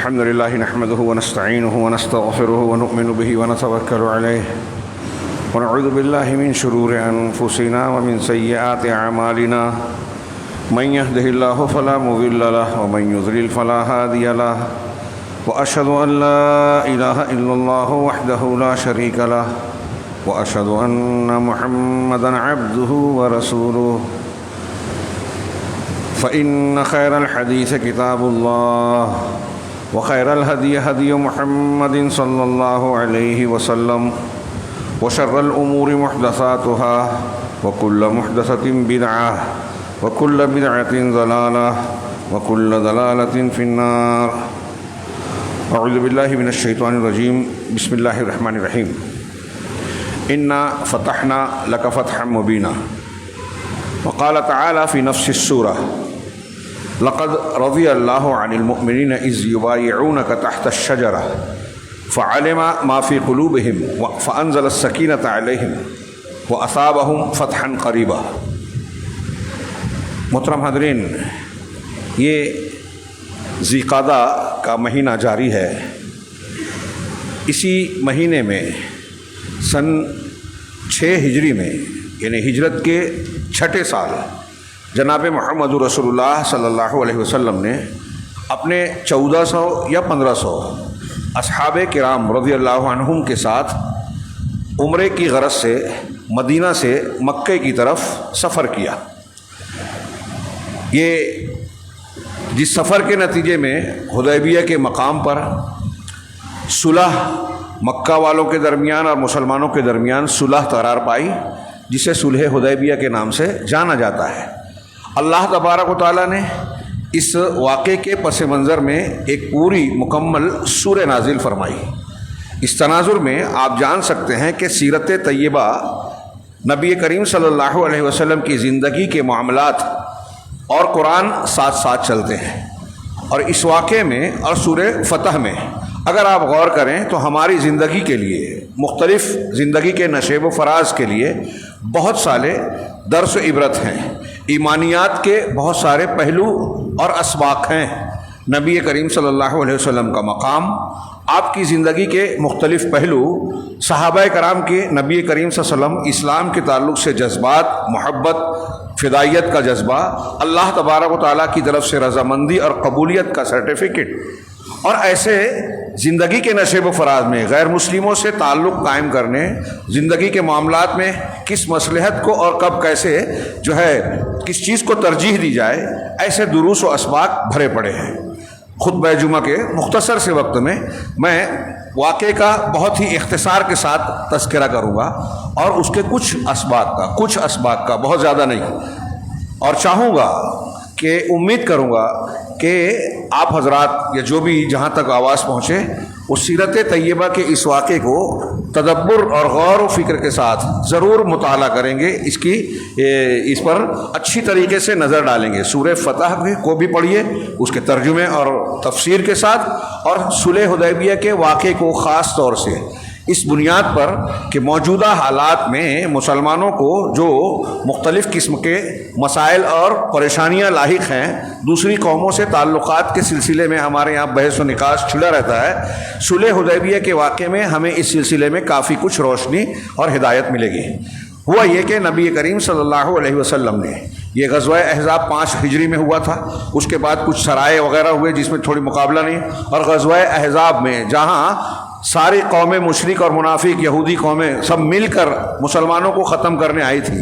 الحمد لله نحمده ونستعينه ونستغفره ونؤمن به ونتوكل عليه ونعوذ بالله من شرور أنفسنا ومن سيئات أعمالنا من يهده الله فلا مضل له ومن يضلل فلا هادي له وأشهد أن لا إله إلا الله وحده لا شريك له وأشهد أن محمدا عبده ورسوله فإن خير الحديث كتاب الله وخير الهدي هدي محمد صلى الله عليه وسلم وشر الأمور محدثاتها وكل محدثة بدعة وكل بدعة ضلالة وكل ضلالة في النار. أعوذ بالله من الشيطان الرجيم. بسم الله الرحمن الرحيم. إنا فتحنا لك فتحا مبينا. وقال تعالى في نفس السورة: لقد رضي الله عن المؤمنين إذ يبايعونك تحت الشجرة فعلم ما في قلوبهم فأنزل السكينة عليهم وأثابهم فتحا قريبا. محترم حاضرین، یہ ذی قعدہ کا مہینہ جاری ہے. اسی مہینے میں سن 6 ہجری میں یعنی ہجرت کے 6 سال جناب محمد رسول اللہ صلی اللہ علیہ وسلم نے اپنے 1400 یا 1500 اصحاب کرام رضی اللہ عنہم کے ساتھ عمرے کی غرض سے مدینہ سے مکہ کی طرف سفر کیا. یہ جس سفر کے نتیجے میں حدیبیہ کے مقام پر صلح مکہ والوں کے درمیان اور مسلمانوں کے درمیان صلح قرار پائی، جسے صلح حدیبیہ کے نام سے جانا جاتا ہے. اللہ تبارک و تعالیٰ نے اس واقعے کے پس منظر میں ایک پوری مکمل سورہ نازل فرمائی. اس تناظر میں آپ جان سکتے ہیں کہ سیرت طیبہ نبی کریم صلی اللہ علیہ وسلم کی زندگی کے معاملات اور قرآن ساتھ ساتھ چلتے ہیں. اور اس واقعے میں اور سورہ فتح میں اگر آپ غور کریں تو ہماری زندگی کے لیے، مختلف زندگی کے نشیب و فراز کے لیے بہت سارے درس و عبرت ہیں. ایمانیات کے بہت سارے پہلو اور اسباق ہیں. نبی کریم صلی اللہ علیہ وسلم کا مقام، آپ کی زندگی کے مختلف پہلو، صحابہ کرام کے نبی کریم صلی اللہ علیہ وسلم اسلام کے تعلق سے جذبات، محبت، فدائیت کا جذبہ، اللہ تبارک و تعالیٰ کی طرف سے رضامندی اور قبولیت کا سرٹیفکیٹ، اور ایسے زندگی کے نشیب و فراز میں غیر مسلموں سے تعلق قائم کرنے، زندگی کے معاملات میں کس مصلحت کو اور کب کیسے کس چیز کو ترجیح دی جائے، ایسے دروس و اسباق بھرے پڑے ہیں. خطبہ جمعہ کے مختصر سے وقت میں واقعے کا بہت ہی اختصار کے ساتھ تذکرہ کروں گا اور اس کے کچھ اسباق کا بہت زیادہ نہیں، اور چاہوں گا کہ امید کروں گا کہ آپ حضرات یا جو بھی جہاں تک آواز پہنچے اس سیرت طیبہ کے اس واقعے کو تدبر اور غور و فکر کے ساتھ ضرور مطالعہ کریں گے، اس پر اچھی طریقے سے نظر ڈالیں گے. سورہ فتح کو بھی پڑھیے اس کے ترجمے اور تفسیر کے ساتھ، اور صلح حدیبیہ کے واقعے کو خاص طور سے اس بنیاد پر کہ موجودہ حالات میں مسلمانوں کو جو مختلف قسم کے مسائل اور پریشانیاں لاحق ہیں، دوسری قوموں سے تعلقات کے سلسلے میں ہمارے یہاں بحث و نقاش چھڑا رہتا ہے. صلح حدیبیہ کے واقعے میں ہمیں اس سلسلے میں کافی کچھ روشنی اور ہدایت ملے گی. ہوا یہ کہ نبی کریم صلی اللہ علیہ وسلم نے یہ غزوہ احزاب 5 ہجری میں ہوا تھا. اس کے بعد کچھ سرائے وغیرہ ہوئے جس میں تھوڑی مقابلہ نہیں، اور غزوہ احزاب میں جہاں ساری قومیں مشرک اور منافق یہودی قومیں سب مل کر مسلمانوں کو ختم کرنے آئی تھی،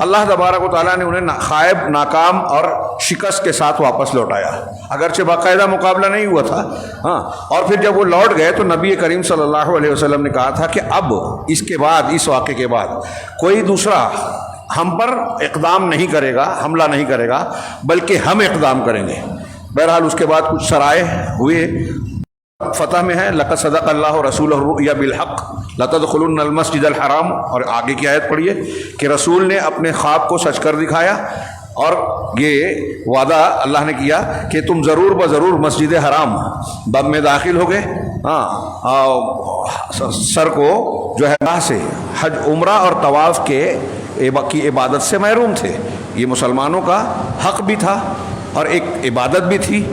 اللہ تبارک و تعالیٰ نے انہیں خائب، ناکام اور شکست کے ساتھ واپس لوٹایا. اگرچہ باقاعدہ مقابلہ نہیں ہوا تھا، اور پھر جب وہ لوٹ گئے تو نبی کریم صلی اللہ علیہ وسلم نے کہا تھا کہ اب اس کے بعد، اس واقعے کے بعد کوئی دوسرا ہم پر اقدام نہیں کرے گا، حملہ نہیں کرے گا، بلکہ ہم اقدام کریں گے. بہرحال اس کے بعد کچھ سرائے ہوئے. فتح میں ہے لقد صدق اللہ رسولہ الرؤیا بالحق لتدخلن المسجد الحرام، اور آگے کی آیت پڑھیے کہ رسول نے اپنے خواب کو سچ کر دکھایا اور یہ وعدہ اللہ نے کیا کہ تم ضرور بضرور مسجد حرام باب میں داخل ہو گئے. سر کو راہ سے حج، عمرہ اور طواف کی عبادت سے محروم تھے. یہ مسلمانوں کا حق بھی تھا اور ایک عبادت بھی تھی.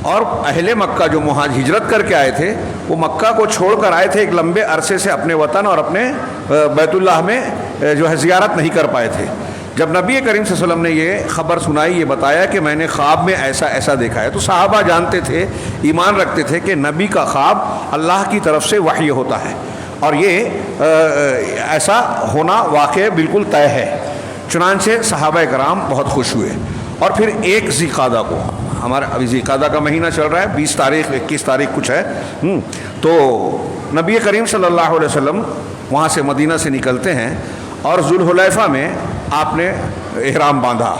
اور اہل مکہ جو ہجرت کر کے آئے تھے وہ مکہ کو چھوڑ کر آئے تھے ایک لمبے عرصے سے اپنے وطن اور اپنے بیت اللہ میں جو ہے زیارت نہیں کر پائے تھے. جب نبی کریم صلی اللہ علیہ وسلم نے یہ خبر سنائی، یہ بتایا کہ میں نے خواب میں ایسا ایسا دیکھا ہے، تو صحابہ جانتے تھے، ایمان رکھتے تھے کہ نبی کا خواب اللہ کی طرف سے وحی ہوتا ہے اور یہ ایسا ہونا واقع بالکل طے ہے. چنانچہ صحابہ کرام بہت خوش ہوئے. اور پھر 1 ذی القعدہ کو، ہمارا ابھی ذی القعدہ کا مہینہ چل رہا ہے، 20 تاریخ 21 تاریخ کچھ ہے، تو نبی کریم صلی اللہ علیہ وسلم وہاں سے مدینہ سے نکلتے ہیں اور ذوالحلیفہ میں آپ نے احرام باندھا،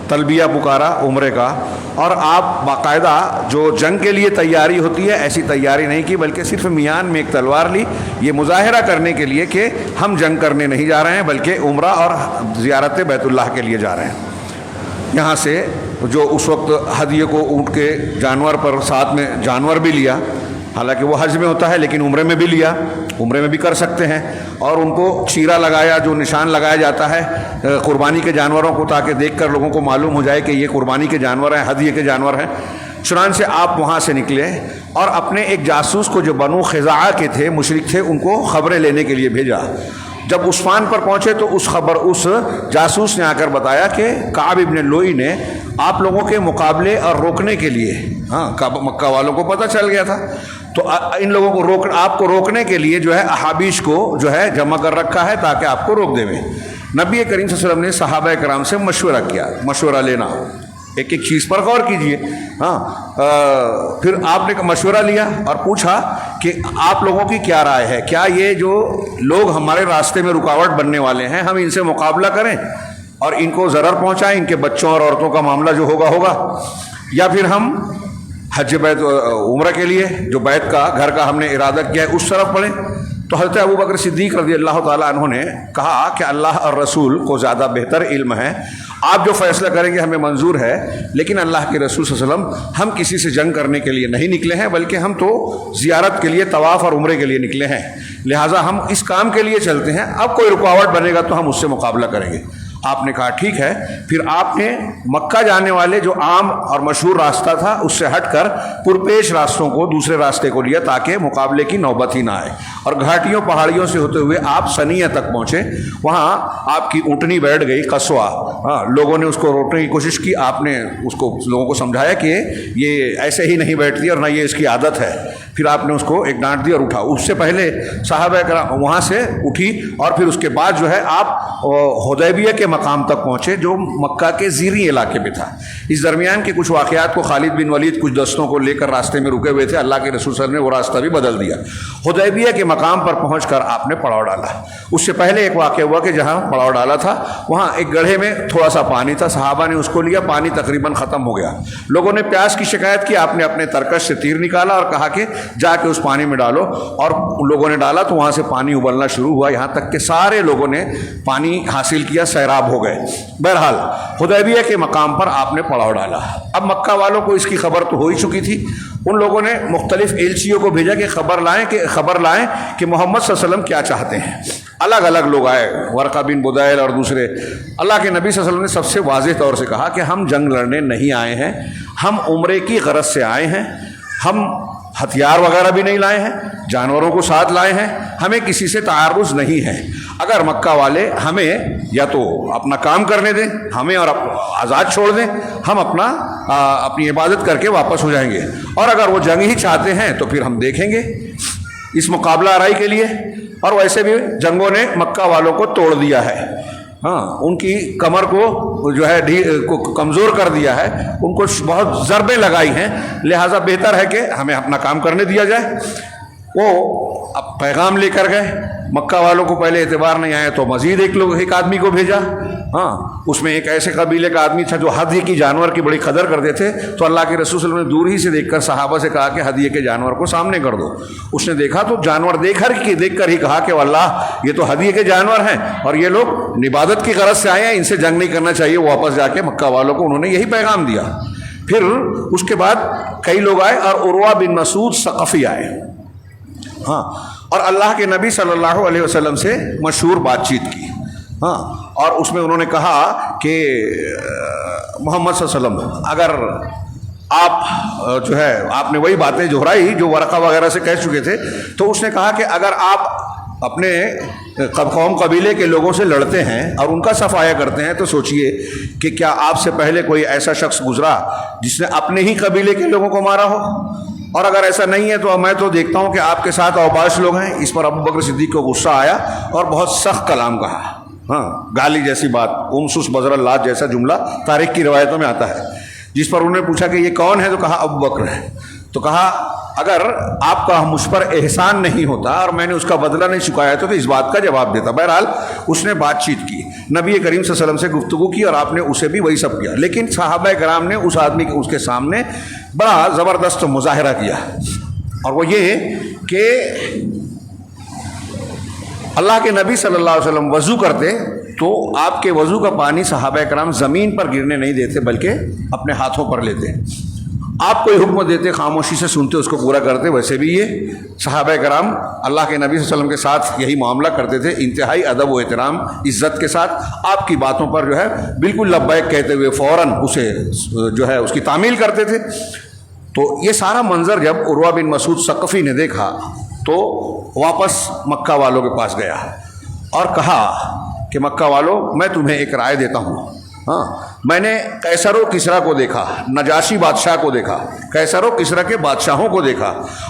تلبیہ پکارا عمرے کا، اور آپ باقاعدہ جو جنگ کے لیے تیاری ہوتی ہے ایسی تیاری نہیں کی، بلکہ صرف میان میں ایک تلوار لی، یہ مظاہرہ کرنے کے لیے کہ ہم جنگ کرنے نہیں جا رہے ہیں بلکہ عمرہ اور زیارت بیت اللہ کے لیے جا رہے ہیں. یہاں سے جو اس وقت ہدیے کو اونٹ کے جانور پر ساتھ میں جانور بھی لیا، حالانکہ وہ حج میں ہوتا ہے لیکن عمرے میں بھی لیا، عمرے میں بھی کر سکتے ہیں، اور ان کو چیرا لگایا جو نشان لگایا جاتا ہے قربانی کے جانوروں کو، تاکہ دیکھ کر لوگوں کو معلوم ہو جائے کہ یہ قربانی کے جانور ہیں، ہدیے کے جانور ہیں. چنانچہ آپ وہاں سے نکلے اور اپنے ایک جاسوس کو جو بنو خزاعہ کے تھے، مشرک تھے، ان کو خبریں لینے کے لیے بھیجا. جب عثمان پر پہنچے تو اس جاسوس نے آ کر بتایا کہ کعب ابن لوئی نے آپ لوگوں کے مقابلے اور روکنے کے لیے، مکہ والوں کو پتہ چل گیا تھا، تو ان لوگوں کو آپ کو روکنے کے لیے جو ہے احابیش کو جو ہے جمع کر رکھا ہے تاکہ آپ کو روک دے. نبی کریم صلی اللہ علیہ وسلم نے صحابہ کرام سے مشورہ کیا، مشورہ لینا، ایک ایک چیز پر غور کیجئے. پھر آپ نے مشورہ لیا اور پوچھا کہ آپ لوگوں کی کیا رائے ہے، کیا یہ جو لوگ ہمارے راستے میں رکاوٹ بننے والے ہیں ہم ان سے مقابلہ کریں اور ان کو ضرر پہنچائیں، ان کے بچوں اور عورتوں کا معاملہ جو ہوگا، یا پھر ہم حج بیت عمرہ کے لیے جو بیت کا گھر کا ہم نے ارادہ کیا ہے اس طرف پڑھیں. تو حضرت ابوبکر صدیق رضی اللہ تعالیٰ عنہ نے کہا کہ اللہ اور رسول کو زیادہ بہتر علم ہے، آپ جو فیصلہ کریں گے ہمیں منظور ہے، لیکن اللہ کے رسول صلی اللہ علیہ وسلم ہم کسی سے جنگ کرنے کے لیے نہیں نکلے ہیں بلکہ ہم تو زیارت کے لیے، طواف اور عمرے کے لیے نکلے ہیں، لہٰذا ہم اس کام کے لیے چلتے ہیں، اب کوئی رکاوٹ بنے گا تو ہم اس سے مقابلہ کریں گے. آپ نے کہا ٹھیک ہے. پھر آپ نے مکہ جانے والے جو عام اور مشہور راستہ تھا اس سے ہٹ کر پرپیش راستوں کو، دوسرے راستے کو لیا تاکہ مقابلے کی نوبت ہی نہ آئے، اور گھاٹیوں پہاڑیوں سے ہوتے ہوئے آپ سنیہ تک پہنچے. وہاں آپ کی اونٹنی بیٹھ گئی قصوہ، لوگوں نے اس کو روکنے کی کوشش کی، آپ نے اس کو لوگوں کو سمجھایا کہ یہ ایسے ہی نہیں بیٹھتی اور نہ یہ اس کی عادت ہے. پھر آپ نے اس کو ایک ڈانٹ دی اور اٹھا. اس سے پہلے صحابہ کرام وہاں سے اٹھی اور پھر اس کے بعد جو ہے آپ حدیبیہ کے مقام تک پہنچے جو مکہ کے زیریں علاقے میں تھا. اس درمیان کے کچھ واقعات کو خالد بن ولید کچھ دستوں کو لے کر راستے میں رکے ہوئے تھے، اللہ کے رسول صلی اللہ علیہ وسلم نے وہ راستہ بھی بدل دیا. حدیبیہ کے مقام پر پہنچ کر آپ نے پڑاؤ ڈالا. اس سے پہلے ایک واقعہ ہوا کہ جہاں پڑاؤ ڈالا تھا وہاں ایک گڑھے میں تھوڑا سا پانی تھا، صحابہ نے اس کو لیا، پانی تقریباً ختم ہو گیا. لوگوں نے پیاس کی شکایت کی، آپ نے اپنے ترکش سے تیر نکالا اور کہا کہ جا کے اس پانی میں ڈالو، اور لوگوں نے ڈالا تو وہاں سے پانی ابلنا شروع ہوا، یہاں تک کہ سارے لوگوں نے پانی حاصل کیا، سیراب ہو گئے. بہرحال حدیبیہ کے مقام پر آپ نے پڑاؤ ڈالا. اب مکہ والوں کو اس کی خبر تو ہو ہی چکی تھی. ان لوگوں نے مختلف ایلچیوں کو بھیجا کہ خبر لائیں کہ محمد صلی اللہ علیہ وسلم کیا چاہتے ہیں. الگ الگ لوگ آئے، ورقہ بن بدیل اور دوسرے. اللہ کے نبی صلی اللہ علیہ وسلم نے سب سے واضح طور سے کہا کہ ہم جنگ لڑنے نہیں آئے ہیں، ہم عمرے کی غرض سے آئے ہیں، ہم ہتھیار وغیرہ بھی نہیں لائے ہیں، جانوروں کو ساتھ لائے ہیں، ہمیں کسی سے تعارض نہیں ہے. اگر مکہ والے ہمیں یا تو اپنا کام کرنے دیں، ہمیں اور آزاد چھوڑ دیں، ہم اپنی عبادت کر کے واپس ہو جائیں گے، اور اگر وہ جنگ ہی چاہتے ہیں تو پھر ہم دیکھیں گے اس مقابلہ آرائی کے لیے. اور ویسے بھی جنگوں نے مکہ والوں کو توڑ دیا ہے، ان کی کمر کو جو ہے کمزور کر دیا ہے، ان کو بہت ضربیں لگائی ہیں، لہٰذا بہتر ہے کہ ہمیں اپنا کام کرنے دیا جائے. وہ اب پیغام لے کر گئے. مکہ والوں کو پہلے اعتبار نہیں آیا تو مزید ایک آدمی کو بھیجا. اس میں ایک ایسے قبیلے کا آدمی تھا جو ہدیے کی جانور کی بڑی قدر کرتے تھے. تو اللہ کے رسول صلی اللہ علیہ وسلم نے دور ہی سے دیکھ کر صحابہ سے کہا کہ ہدیے کے جانور کو سامنے کر دو. اس نے دیکھا تو جانور دیکھ کر ہی کہا کہ واللہ یہ تو ہدیے کے جانور ہیں اور یہ لوگ عبادت کی غرض سے آئے ہیں، ان سے جنگ نہیں کرنا چاہیے. واپس جا کے مکہ والوں کو انہوں نے یہی پیغام دیا. پھر اس کے بعد کئی لوگ آئے اور عروہ بن مسعود ثقفی آئے، اور اللہ کے نبی صلی اللہ علیہ وسلم سے مشہور بات چیت کی. اور اس میں انہوں نے کہا کہ محمد صلی اللہ علیہ وسلم اگر آپ جو ہے آپ نے وہی باتیں دہرائی جو ورقہ وغیرہ سے کہہ چکے تھے. تو اس نے کہا کہ اگر آپ اپنے قوم قبیلے کے لوگوں سے لڑتے ہیں اور ان کا صفایا کرتے ہیں تو سوچئے کہ کیا آپ سے پہلے کوئی ایسا شخص گزرا جس نے اپنے ہی قبیلے کے لوگوں کو مارا ہو؟ اور اگر ایسا نہیں ہے تو میں تو دیکھتا ہوں کہ آپ کے ساتھ اوباش لوگ ہیں. اس پر ابو بکر صدیق کو غصہ آیا اور بہت سخت کلام کہا. ہاں، گالی جیسی بات، امسس بزر اللہ جیسا جملہ تاریخ کی روایتوں میں آتا ہے. جس پر انہوں نے پوچھا کہ یہ کون ہے تو کہا ابو بکر ہے. تو کہا اگر آپ کا مجھ پر احسان نہیں ہوتا اور میں نے اس کا بدلہ نہیں چکایا تو اس بات کا جواب دیتا. بہرحال اس نے بات چیت کی، نبی کریم صلی اللہ علیہ وسلم سے گفتگو کی اور آپ نے اسے بھی وہی سب کیا. لیکن صحابہ کرام نے اس آدمی کے اس کے سامنے بڑا زبردست مظاہرہ کیا، اور وہ یہ کہ اللہ کے نبی صلی اللہ علیہ وسلم وضو کرتے تو آپ کے وضو کا پانی صحابہ کرام زمین پر گرنے نہیں دیتے بلکہ اپنے ہاتھوں پر لیتے. آپ کوئی حکم دیتے خاموشی سے سنتے اس کو پورا کرتے. ویسے بھی یہ صحابہ کرام اللہ کے نبی صلی اللہ علیہ وسلم کے ساتھ یہی معاملہ کرتے تھے، انتہائی ادب و احترام عزت کے ساتھ. آپ کی باتوں پر جو ہے بالکل لبیک کہتے ہوئے فوراً اسے جو ہے اس کی تعمیل کرتے تھے. تو یہ سارا منظر جب عروہ بن مسعود ثقفی نے دیکھا تو واپس مکہ والوں کے پاس گیا اور کہا کہ مکہ والوں، میں تمہیں ایک رائے دیتا ہوں. ہاں، میں نے قیصر و کسریٰ کو دیکھا، نجاشی بادشاہ کو دیکھا، قیصر و کسریٰ کے بادشاہوں کو دیکھا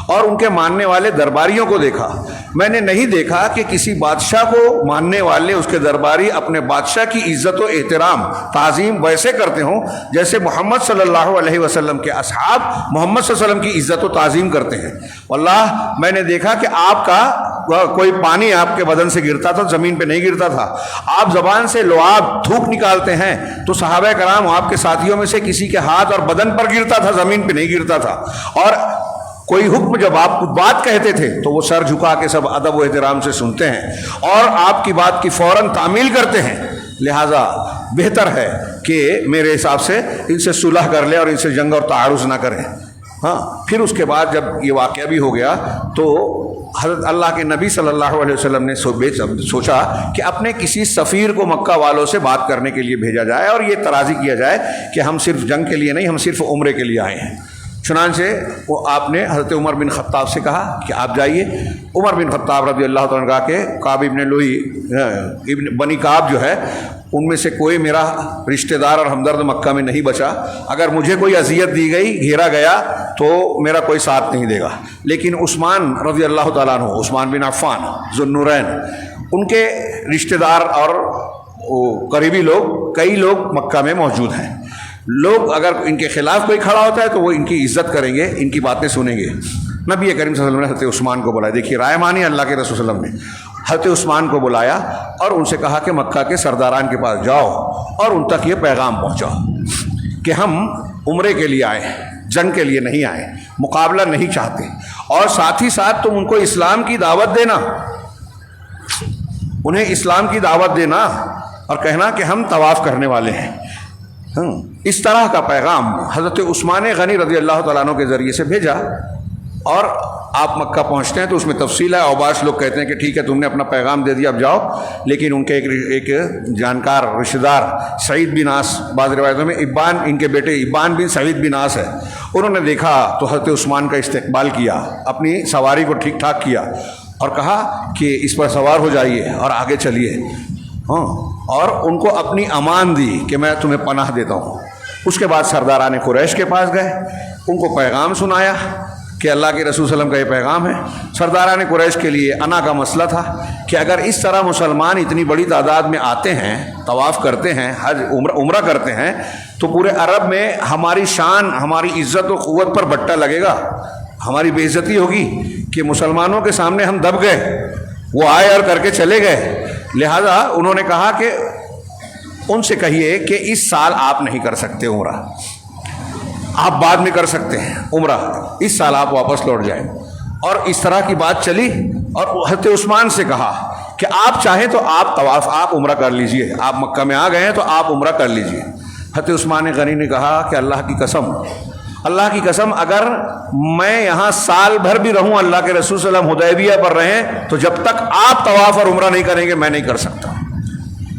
اور ان کے ماننے والے درباریوں کو دیکھا. میں نے نہیں دیکھا کہ کسی بادشاہ کو ماننے والے اس کے درباری اپنے بادشاہ کی عزت و احترام تعظیم ویسے کرتے ہوں جیسے محمد صلی اللہ علیہ وسلم کے اصحاب محمد صلی اللہ علیہ وسلم کی عزت و تعظیم کرتے ہیں. واللہ میں نے دیکھا کہ آپ کا کوئی پانی آپ کے بدن سے گرتا تھا، زمین پہ نہیں گرتا تھا. آپ زبان سے لعاب تھوک نکالتے ہیں تو صحابہ کرام آپ کے ساتھیوں میں سے کسی کے ہاتھ اور بدن پر گرتا تھا، زمین پہ نہیں گرتا تھا. اور کوئی حکم جب آپ بات کہتے تھے تو وہ سر جھکا کے سب ادب و احترام سے سنتے ہیں اور آپ کی بات کی فوراً تعمیل کرتے ہیں. لہٰذا بہتر ہے کہ میرے حساب سے ان سے صلح کر لیں اور ان سے جنگ اور تعارض نہ کریں. ہاں، پھر اس کے بعد جب یہ واقعہ بھی ہو گیا تو حضرت اللہ کے نبی صلی اللہ علیہ وسلم نے سوچا کہ اپنے کسی سفیر کو مکہ والوں سے بات کرنے کے لیے بھیجا جائے اور یہ ترازی کیا جائے کہ ہم صرف جنگ کے لیے نہیں، ہم صرف عمرے کے لیے آئے ہیں. چنانچہ وہ آپ نے حضرت عمر بن خطاب سے کہا کہ آپ جائیے. عمر بن خطاب رضی اللہ تعالیٰ عنہ کے کعب ابن لوئی ابن بنی کعب جو ہے ان میں سے کوئی میرا رشتہ دار اور ہمدرد مکہ میں نہیں بچا. اگر مجھے کوئی اذیت دی گئی، گھیرا گیا تو میرا کوئی ساتھ نہیں دے گا. لیکن عثمان رضی اللہ تعالیٰ عنہ، عثمان بن عفان ذو النورین، ان کے رشتہ دار اور قریبی لوگ کئی لوگ مکہ میں موجود ہیں. لوگ اگر ان کے خلاف کوئی کھڑا ہوتا ہے تو وہ ان کی عزت کریں گے، ان کی باتیں سنیں گے. نبی کریم صلی اللہ علیہ وسلم نے حضرت عثمان کو بلایا. دیکھیے رائے مانی اللہ کے رسول صلی اللہ علیہ وسلم نے. حضرت عثمان کو بلایا اور ان سے کہا کہ مکہ کے سرداران کے پاس جاؤ اور ان تک یہ پیغام پہنچاؤ کہ ہم عمرے کے لیے آئے، جنگ کے لیے نہیں آئے، مقابلہ نہیں چاہتے. اور ساتھ ہی ساتھ تم ان کو اسلام کی دعوت دینا، انہیں اسلام کی دعوت دینا اور کہنا کہ ہم طواف کرنے والے ہیں. اس طرح کا پیغام حضرت عثمان غنی رضی اللہ تعالیٰ عنہ کے ذریعے سے بھیجا. اور آپ مکہ پہنچتے ہیں تو اس میں تفصیل ہے. اوباش لوگ کہتے ہیں کہ ٹھیک ہے تم نے اپنا پیغام دے دیا، اب جاؤ. لیکن ان کے ایک جانکار رشتہ دار سعید بن عاص، بعض روایتوں میں ابان، ان کے بیٹے ابان بن سعید بن عاص ہے، انہوں نے دیکھا تو حضرت عثمان کا استقبال کیا، اپنی سواری کو ٹھیک ٹھاک کیا اور کہا کہ اس پر سوار ہو جائیے اور آگے چلیے. ہاں، اور ان کو اپنی امان دی کہ میں تمہیں پناہ دیتا ہوں. اس کے بعد سرداران قریش کے پاس گئے، ان کو پیغام سنایا کہ اللہ کے رسول صلی اللہ علیہ وسلم کا یہ پیغام ہے. سرداران قریش کے لیے انا کا مسئلہ تھا کہ اگر اس طرح مسلمان اتنی بڑی تعداد میں آتے ہیں، طواف کرتے ہیں، حج عمرہ کرتے ہیں تو پورے عرب میں ہماری شان، ہماری عزت و قوت پر بٹا لگے گا، ہماری بے عزتی ہوگی کہ مسلمانوں کے سامنے ہم دب گئے. وہ آئے اور کر کے چلے گئے. لہذا انہوں نے کہا کہ ان سے کہیے کہ اس سال آپ نہیں کر سکتے عمرہ، آپ بعد میں کر سکتے ہیں عمرہ، اس سال آپ واپس لوٹ جائیں. اور اس طرح کی بات چلی اور حضرت عثمان سے کہا کہ آپ چاہیں تو آپ طواف، آپ عمرہ کر لیجئے، آپ مکہ میں آ گئے ہیں تو آپ عمرہ کر لیجئے. حضرت عثمان غنی نے کہا کہ اللہ کی قسم، اللہ کی قسم، اگر میں یہاں سال بھر بھی رہوں، اللہ کے رسول صلی اللہ علیہ وسلم حدیبیہ پر رہیں، تو جب تک آپ طواف اور عمرہ نہیں کریں گے میں نہیں کر سکتا.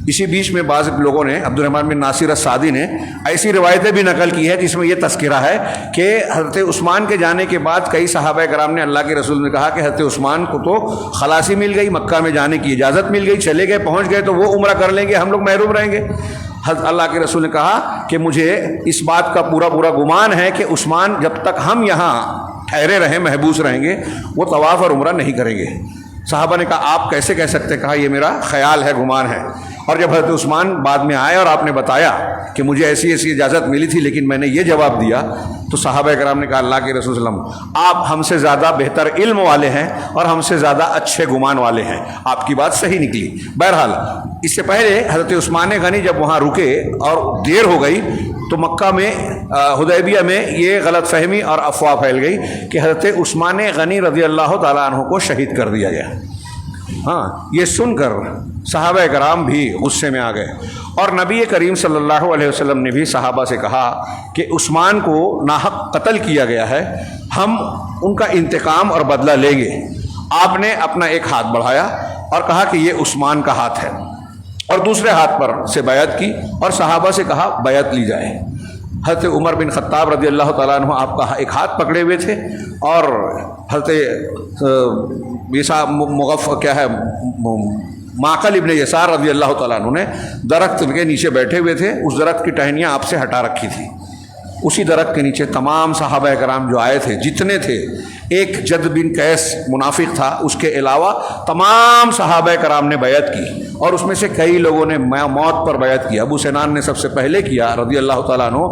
اسی بیچ میں بعض لوگوں نے، عبد الرحمن بن ناصر السعدی نے ایسی روایتیں بھی نقل کی ہے جس میں یہ تذکرہ ہے کہ حضرت عثمان کے جانے کے بعد کئی صحابہ کرام نے اللہ کے رسول نے کہا کہ حضرت عثمان کو تو خلاصی مل گئی، مکہ میں جانے کی اجازت مل گئی، چلے گئے، پہنچ گئے تو وہ عمرہ کر لیں گے، ہم لوگ محروم رہیں گے۔ حضرت اللہ کے رسول نے کہا کہ مجھے اس بات کا پورا گمان ہے کہ عثمان جب تک ہم یہاں ٹھہرے رہیں، محبوس رہیں گے، وہ طواف اور عمرہ نہیں کریں گے۔ صحابہ نے کہا آپ کیسے کہہ سکتے؟ کہا یہ میرا خیال ہے، گمان ہے۔ اور جب حضرت عثمان بعد میں آئے اور آپ نے بتایا کہ مجھے ایسی ایسی اجازت ملی تھی لیکن میں نے یہ جواب دیا، تو صحابہ کرام نے کہا اللہ کے رسول صلی اللہ علیہ وسلم آپ ہم سے زیادہ بہتر علم والے ہیں اور ہم سے زیادہ اچھے گمان والے ہیں، آپ کی بات صحیح نکلی۔ بہرحال اس سے پہلے حضرت عثمان غنی جب وہاں رکے اور دیر ہو گئی تو مکہ میں حدیبیہ میں یہ غلط فہمی اور افواہ پھیل گئی کہ حضرت عثمان غنی رضی اللہ تعالیٰ عنہ کو شہید کر دیا گیا۔ ہاں، یہ سن کر صحابہ کرام بھی غصے میں آ گئے، اور نبی کریم صلی اللہ علیہ وسلم نے بھی صحابہ سے کہا کہ عثمان کو ناحق قتل کیا گیا ہے، ہم ان کا انتقام اور بدلہ لیں گے۔ آپ نے اپنا ایک ہاتھ بڑھایا اور کہا کہ یہ عثمان کا ہاتھ ہے، اور دوسرے ہاتھ پر سے بیعت کی اور صحابہ سے کہا بیعت لی جائے۔ حضرت عمر بن خطاب رضی اللہ تعالیٰ عنہ آپ کا ایک ہاتھ پکڑے ہوئے تھے، اور حضرت معقل ابن یسار رضی اللہ تعالیٰ عنہ نے درخت کے نیچے بیٹھے ہوئے تھے، اس درخت کی ٹہنیاں آپ سے ہٹا رکھی تھی۔ اسی درخت کے نیچے تمام صحابہ کرام جو آئے تھے جتنے تھے، ایک جد بن قیس منافق تھا، اس کے علاوہ تمام صحابہ کرام نے بیعت کی، اور اس میں سے کئی لوگوں نے موت پر بیعت کی۔ ابو سنان نے سب سے پہلے کیا رضی اللہ تعالیٰ عنہ،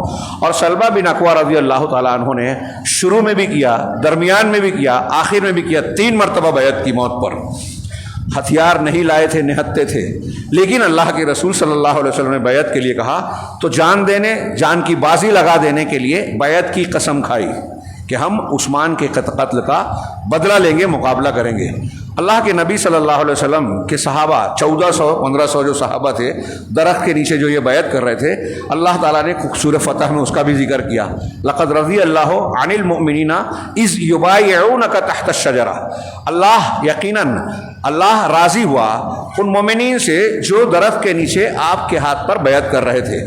اور سلمہ بن اکوع رضی اللہ تعالیٰ عنہ نے شروع میں بھی کیا، درمیان میں بھی کیا، آخر میں بھی کیا، 3 مرتبہ بیعت کی موت پر۔ ہتھیار نہیں لائے تھے، نہتے تھے، لیکن اللہ کے رسول صلی اللہ علیہ وسلم نے بیعت کے لیے کہا تو جان کی بازی لگا دینے کے لیے بیعت کی قسم کھائی کہ ہم عثمان کے قتل کا بدلہ لیں گے، مقابلہ کریں گے۔ اللہ کے نبی صلی اللہ علیہ وسلم کے صحابہ 1400-1500 جو صحابہ تھے درخت کے نیچے جو یہ بیعت کر رہے تھے، اللہ تعالیٰ نے سورہ فتح میں اس کا بھی ذکر کیا، لقد رضی اللہ عن المؤمنین اذ یبایعونک تحت الشجرہ، یقیناً اللہ راضی ہوا ان مومنین سے جو درخت کے نیچے آپ کے ہاتھ پر بیعت کر رہے تھے۔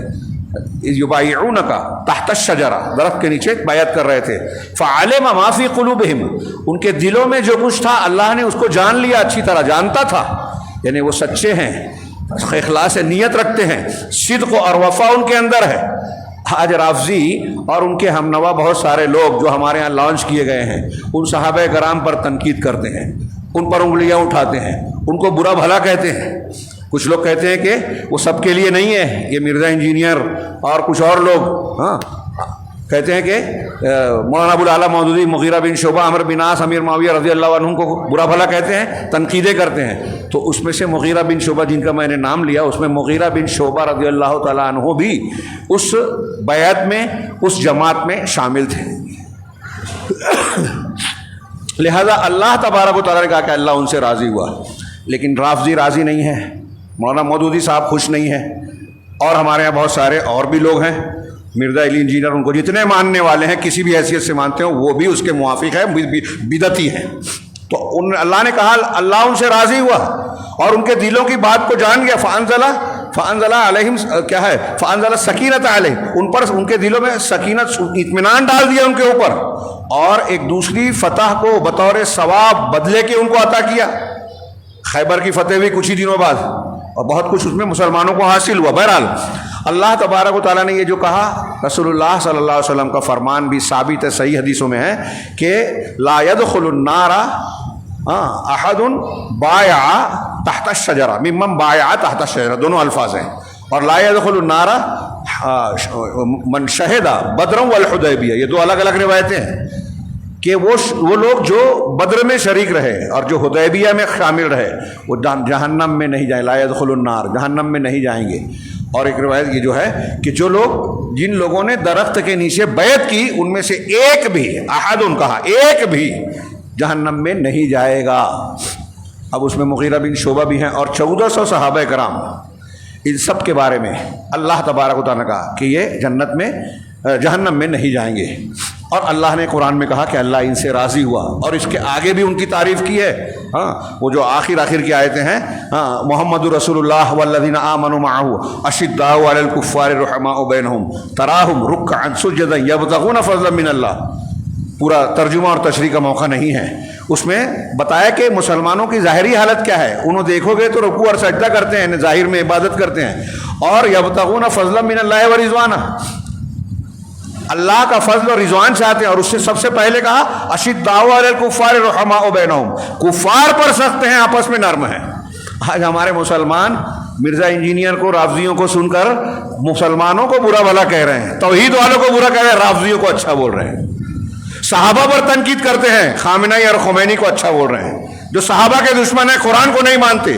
یبایعونک تحت الشجرہ، درخت کے نیچے بیعت کر رہے تھے۔ فعلم ما فی قلوبہم، ان کے دلوں میں جو کچھ تھا اللہ نے اس کو جان لیا، اچھی طرح جانتا تھا، یعنی وہ سچے ہیں، اخلاص نیت رکھتے ہیں، صدق اور وفا ان کے اندر ہے۔ آج رافضی اور ان کے ہم نوا بہت سارے لوگ جو ہمارے ہاں لانچ کیے گئے ہیں، ان صحابہ کرام پر تنقید کرتے ہیں، ان پر انگلیاں اٹھاتے ہیں، ان کو برا بھلا کہتے ہیں۔ کچھ لوگ کہتے ہیں کہ وہ سب کے لیے نہیں ہے، یہ مرزا انجینئر اور کچھ اور لوگ کہتے ہیں کہ مولانا ابو الاعلیٰ مودودی، مغیرہ بن شعبہ، عمرو بن عاص، امیر معاویہ رضی اللہ عنہ کو برا بھلا کہتے ہیں، تنقیدیں کرتے ہیں۔ تو اس میں سے مغیرہ بن شعبہ جن کا میں نے نام لیا، اس میں مغیرہ بن شعبہ رضی اللہ تعالیٰ عنہ بھی اس بیعت میں، اس جماعت میں شامل تھے۔ لہذا اللہ تبارک و تعالیٰ نے کہا کہ اللہ ان سے راضی ہوا، لیکن رافضی راضی نہیں ہے، مولانا مودودی صاحب خوش نہیں ہیں، اور ہمارے یہاں بہت سارے اور بھی لوگ ہیں، مرزا علی انجینئر، ان کو جتنے ماننے والے ہیں کسی بھی حیثیت سے مانتے ہیں وہ بھی اس کے موافق ہیں، بدعتی ہیں۔ تو اللہ نے کہا اللہ ان سے راضی ہوا اور ان کے دلوں کی بات کو جان گیا۔ فانزل علیہم، کیا ہے، فانزل سکینت علیہم، ان پر ان کے دلوں میں سکینت، اطمینان ڈال دیا ان کے اوپر، اور ایک دوسری فتح کو بطور ثواب بدلے کے ان کو عطا کیا۔ خیبر کی فتح ہوئی کچھ ہی دنوں بعد، اور بہت کچھ اس میں مسلمانوں کو حاصل ہوا۔ بہرحال اللہ تبارک و تعالیٰ نے یہ جو کہا، رسول اللہ صلی اللہ علیہ وسلم کا فرمان بھی ثابت ہے، صحیح حدیثوں میں ہے کہ لا يدخل النار احد بایع تحت الشجرہ ممن بایع تحت الشجرہ، دونوں الفاظ ہیں، اور لا يدخل النار من شہد بدرا والحدیبیہ، یہ دو الگ الگ روایتیں ہیں کہ وہ لوگ جو بدر میں شریک رہے اور جو حدیبیہ میں شامل رہے وہ جہنم میں نہیں جائیں، لا يدخل النار، جہنم میں نہیں جائیں گے۔ اور ایک روایت یہ جو ہے کہ جو لوگ، جن لوگوں نے درخت کے نیچے بیعت کی، ان میں سے ایک بھی، احد ان کہا، ایک بھی جہنم میں نہیں جائے گا۔ اب اس میں مغیرہ بن شعبہ بھی ہیں اور 1400 صحابہ کرام، ان سب کے بارے میں اللہ تبارک و تعالیٰ نے کہا کہ یہ جنت میں، جہنم میں نہیں جائیں گے۔ اور اللہ نے قرآن میں کہا کہ اللہ ان سے راضی ہوا، اور اس کے آگے بھی ان کی تعریف کی ہے۔ ہاں، وہ جو آخر کی آیتیں ہیں، ہاں، محمد رسول اللہ والذین آمنوا معه اشداء علی الکفار رحماء بینہم تراہم رکعا سجدا یبتغون فضلا من اللہ۔ پورا ترجمہ اور تشریح کا موقع نہیں ہے، اس میں بتایا کہ مسلمانوں کی ظاہری حالت کیا ہے۔ انہوں دیکھو گے تو رکوع اور سجدہ کرتے ہیں، ظاہر میں عبادت کرتے ہیں، اور یبتغون فضلا من اللہ و رضوانہ، اللہ کا فضل اور رضوان چاہتے ہیں۔ اور اس سے سب سے پہلے کہا اشداء علی الکفار رحماء بینہم، کفار پر سخت ہیں، آپس میں نرم ہیں۔ آج ہمارے مسلمان مرزا انجینئر کو، رافضیوں کو سن کر مسلمانوں کو برا بھلا کہہ رہے ہیں، توحید والوں کو برا کہہ رہے ہیں، رافضیوں کو اچھا بول رہے ہیں، صحابہ پر تنقید کرتے ہیں، خامنہئی اور خمینی کو اچھا بول رہے ہیں، جو صحابہ کے دشمن ہیں، قرآن کو نہیں مانتے۔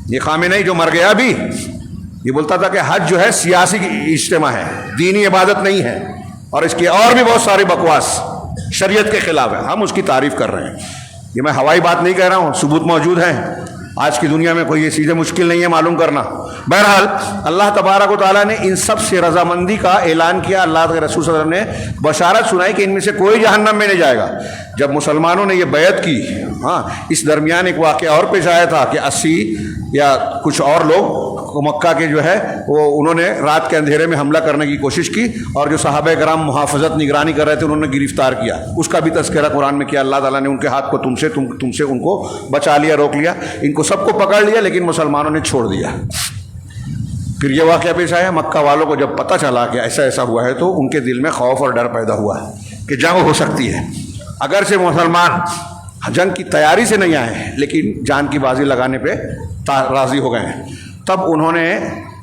یہ خامنہئی جو مر گیا بھی، یہ بولتا تھا کہ حج جو ہے سیاسی اجتماع ہے، دینی عبادت نہیں ہے، اور اس کی اور بھی بہت ساری بکواس شریعت کے خلاف ہے، ہم اس کی تعریف کر رہے ہیں۔ یہ میں ہوائی بات نہیں کہہ رہا ہوں، ثبوت موجود ہیں، آج کی دنیا میں کوئی یہ چیزیں مشکل نہیں ہے معلوم کرنا۔ بہرحال اللہ تبارک و تعالیٰ نے ان سب سے رضامندی کا اعلان کیا، اللہ کے رسول صلی اللہ علیہ وسلم نے بشارت سنائی کہ ان میں سے کوئی جہنم میں نہیں جائے گا۔ جب مسلمانوں نے یہ بیعت کی، ہاں، اس درمیان ایک واقعہ اور پیش آیا تھا کہ 80 یا کچھ اور لوگ مکہ کے جو ہے وہ انہوں نے رات کے اندھیرے میں حملہ کرنے کی کوشش کی، اور جو صحابہ کرام محافظت نگرانی کر رہے تھے انہوں نے گرفتار کیا۔ اس کا بھی تذکرہ قرآن میں کیا، اللہ تعالیٰ نے ان کے ہاتھ کو تم سے ان کو بچا لیا، روک لیا، ان کو سب کو پکڑ لیا، لیکن مسلمانوں نے چھوڑ دیا۔ پھر یہ واقعہ پیش آیا، مکہ والوں کو جب پتہ چلا کہ ایسا ہوا ہے تو ان کے دل میں خوف اور ڈر پیدا ہوا کہ جنگ ہو سکتی ہے۔ اگرچہ مسلمان جنگ کی تیاری سے نہیں آئے ہیں، لیکن جان کی بازی لگانے پہ راضی ہو گئے ہیں۔ تب انہوں نے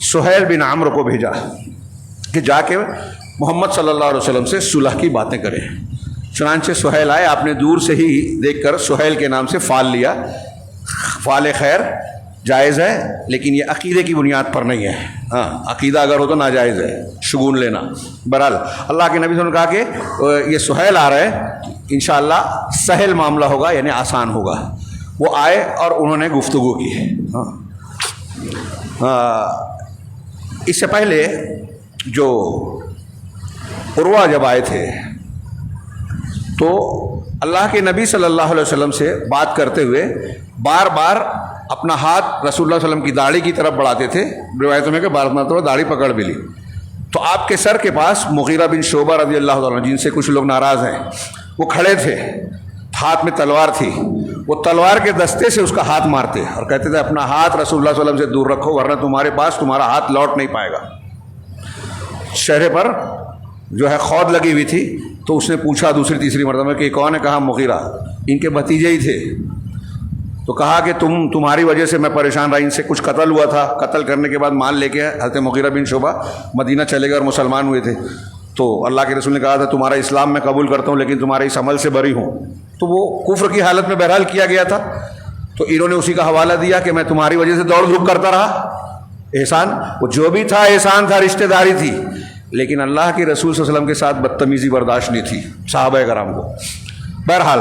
سہیل بن عمرو کو بھیجا کہ جا کے محمد صلی اللہ علیہ وسلم سے صلح کی باتیں کریں۔ چنانچہ سہیل آئے، آپ نے دور سے ہی دیکھ کر سہیل کے نام سے فال لیا۔ فال خیر جائز ہے، لیکن یہ عقیدے کی بنیاد پر نہیں ہے۔ ہاں، عقیدہ اگر ہو تو ناجائز ہے شگون لینا۔ بہرحال اللہ کے نبی صلی اللہ علیہ وسلم نے کہا کہ یہ سہیل آ رہے ہیں، انشاءاللہ سہل معاملہ ہوگا، یعنی آسان ہوگا۔ وہ آئے اور انہوں نے گفتگو کی۔ اس سے پہلے جو عروہ جب آئے تھے تو اللہ کے نبی صلی اللہ علیہ وسلم سے بات کرتے ہوئے بار بار اپنا ہاتھ رسول اللہ علیہ وسلم کی داڑھی کی طرف بڑھاتے تھے، روایتوں میں کہ بار مرتبہ داڑھی پکڑ بھی لی۔ تو آپ کے سر کے پاس مغیرہ بن شعبہ رضی اللہ عنہ، جن سے کچھ لوگ ناراض ہیں، وہ کھڑے تھے، ہاتھ میں تلوار تھی، وہ تلوار کے دستے سے اس کا ہاتھ مارتے اور کہتے تھے اپنا ہاتھ رسول اللہ صلی اللہ علیہ وسلم سے دور رکھو، ورنہ تمہارے پاس تمہارا ہاتھ لوٹ نہیں پائے گا۔ چہرے پر جو ہے خود لگی ہوئی تھی، تو اس نے پوچھا دوسری تیسری مرتبہ کہ کون ہے؟ کہا مغیرہ، ان کے بھتیجے ہی تھے۔ تو کہا کہ تمہاری وجہ سے میں پریشان رہا، ان سے کچھ قتل ہوا تھا، قتل کرنے کے بعد مال لے کے حضرت مغیرہ بن شعبہ مدینہ چلے گئے اور مسلمان ہوئے تھے۔ تو اللہ کے رسول نے کہا تھا تمہارا اسلام میں قبول کرتا ہوں، لیکن تمہارے اس عمل سے بری ہوں۔ تو وہ کفر کی حالت میں بہرحال کیا گیا تھا، تو انہوں نے اسی کا حوالہ دیا کہ میں تمہاری وجہ سے دوڑ دھوپ کرتا رہا۔ احسان وہ جو بھی تھا احسان تھا، رشتہ داری تھی، لیکن اللہ کے رسول صلی اللہ علیہ وسلم کے ساتھ بدتمیزی برداشت نہیں تھی صحابہ کرام کو۔ بہرحال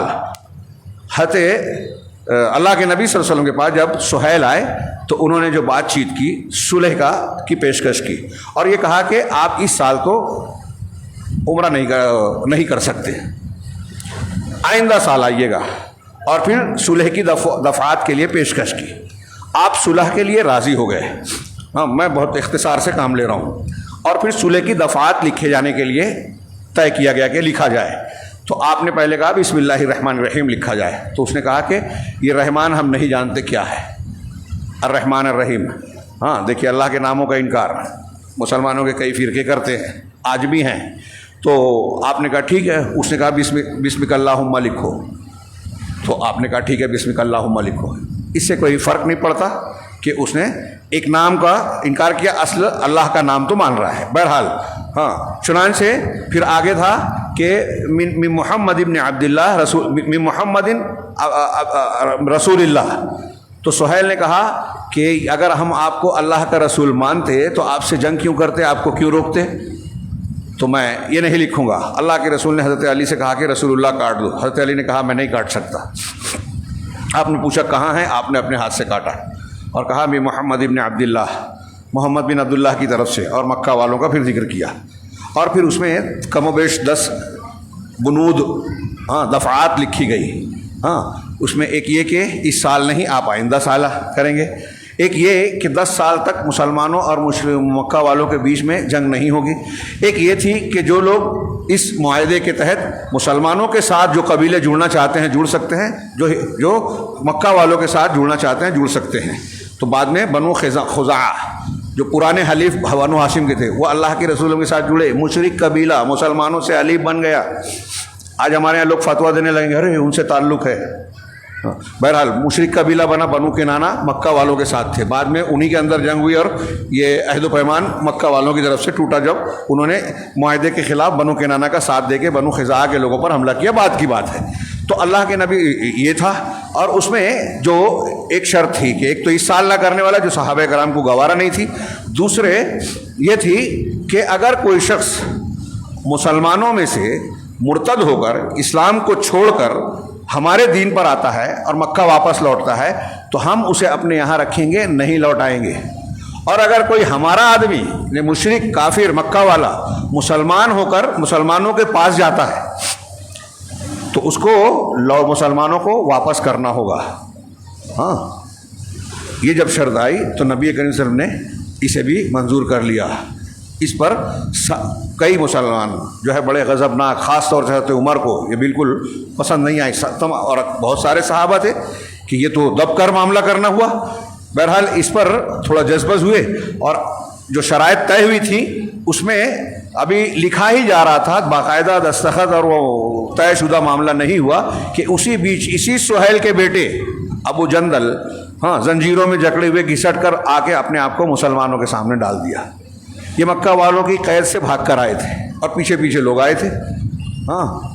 اللہ کے نبی صلی اللہ علیہ وسلم کے پاس جب سہیل آئے تو انہوں نے جو بات چیت کی، صلح کی پیشکش کی، اور یہ کہا کہ آپ اس سال تو عمرہ نہیں کر سکتے، آئندہ سال آئیے گا، اور پھر صلح کی دفعات کے لیے پیشکش کی۔ آپ صلح کے لیے راضی ہو گئے۔ ہاں، میں بہت اختصار سے کام لے رہا ہوں۔ اور پھر صلح کی دفعات لکھے جانے کے لیے طے کیا گیا کہ لکھا جائے۔ تو آپ نے پہلے کہا بسم اللہ الرحمن الرحیم لکھا جائے، تو اس نے کہا کہ یہ رحمان ہم نہیں جانتے کیا ہے، الرحمن الرحیم۔ ہاں، دیکھیے اللہ کے ناموں کا انکار مسلمانوں کے کئی فرقے کرتے ہیں، آج بھی ہیں۔ تو آپ نے کہا ٹھیک ہے، اس نے کہا بسمک اللہم لکھو، تو آپ نے کہا ٹھیک ہے بسمک اللہم لکھو۔ اس سے کوئی فرق نہیں پڑتا کہ اس نے ایک نام کا انکار کیا، اصل اللہ کا نام تو مان رہا ہے۔ بہرحال ہاں، چنانچہ پھر آگے تھا کہ من محمد ابن عبداللہ من محمد رسول اللہ۔ تو سہیل نے کہا کہ اگر ہم آپ کو اللہ کا رسول مانتے تو آپ سے جنگ کیوں کرتے، آپ کو کیوں روکتے؟ تو میں یہ نہیں لکھوں گا۔ اللہ کے رسول نے حضرت علی سے کہا کہ رسول اللہ کاٹ دو۔ حضرت علی نے کہا میں نہیں کاٹ سکتا۔ آپ نے پوچھا کہاں ہے، آپ نے اپنے ہاتھ سے کاٹا اور کہا میں محمد ابن عبداللہ، محمد بن عبداللہ کی طرف سے، اور مکہ والوں کا پھر ذکر کیا، اور پھر اس میں کم و بیش 10 بنود دفعات لکھی گئی. اس میں ایک یہ کہ اس سال نہیں آپ آئندہ سال کریں گے. ایک یہ کہ 10 سال تک مسلمانوں اور مکہ والوں کے بیچ میں جنگ نہیں ہوگی. ایک یہ تھی کہ جو لوگ اس معاہدے کے تحت مسلمانوں کے ساتھ جو قبیلے جڑنا چاہتے ہیں جڑ سکتے ہیں, جو مکہ والوں کے ساتھ جڑنا چاہتے ہیں جڑ سکتے ہیں. تو بعد میں بنو خزاعہ جو پرانے حلیف بنو ہاشم کے تھے وہ اللہ کے رسولوں کے ساتھ جڑے. مشرک قبیلہ مسلمانوں سے حلیف بن گیا. آج ہمارے یہاں لوگ فتویٰ دینے لگیں گے ارے ان سے تعلق ہے. بہرحال مشرک قبیلہ بنا بنو کنانہ مکہ والوں کے ساتھ تھے. بعد میں انہی کے اندر جنگ ہوئی اور یہ عہد و پیمان مکہ والوں کی طرف سے ٹوٹا جب انہوں نے معاہدے کے خلاف بنو کنانہ کا ساتھ دے کے بنو خزاعہ کے لوگوں پر حملہ کیا. بعد کی بات ہے. تو اللہ کے نبی یہ تھا. اور اس میں جو ایک شرط تھی کہ ایک تو اس سال نہ کرنے والا جو صحابہ کرام کو گوارا نہیں تھی. دوسرے یہ تھی کہ اگر کوئی شخص مسلمانوں میں سے مرتد ہو کر اسلام کو چھوڑ کر ہمارے دین پر آتا ہے اور مکہ واپس لوٹتا ہے تو ہم اسے اپنے یہاں رکھیں گے, نہیں لوٹائیں گے. اور اگر کوئی ہمارا آدمی مشرک کافر مکہ والا مسلمان ہو کر مسلمانوں کے پاس جاتا ہے تو اس کو مسلمانوں کو واپس کرنا ہوگا. یہ جب شرط آئی تو نبی کریم صلی اللہ علیہ وسلم نے اسے بھی منظور کر لیا. اس پر کئی مسلمان جو ہے بڑے غضبناک, خاص طور سے حضرت عمر کو یہ بالکل پسند نہیں آئی. اور بہت سارے صحابہ تھے کہ یہ تو دب کر معاملہ کرنا ہوا. بہرحال اس پر تھوڑا جذبز ہوئے اور جو شرائط طے ہوئی تھی اس میں ابھی لکھا ہی جا رہا تھا, باقاعدہ دستخط اور وہ طے شدہ معاملہ نہیں ہوا کہ اسی بیچ اسی سہیل کے بیٹے ابو جندل زنجیروں میں جکڑے ہوئے گھسٹ کر آ کے اپنے آپ کو مسلمانوں کے سامنے ڈال دیا. یہ مکہ والوں کی قید سے بھاگ کر آئے تھے اور پیچھے پیچھے لوگ آئے تھے.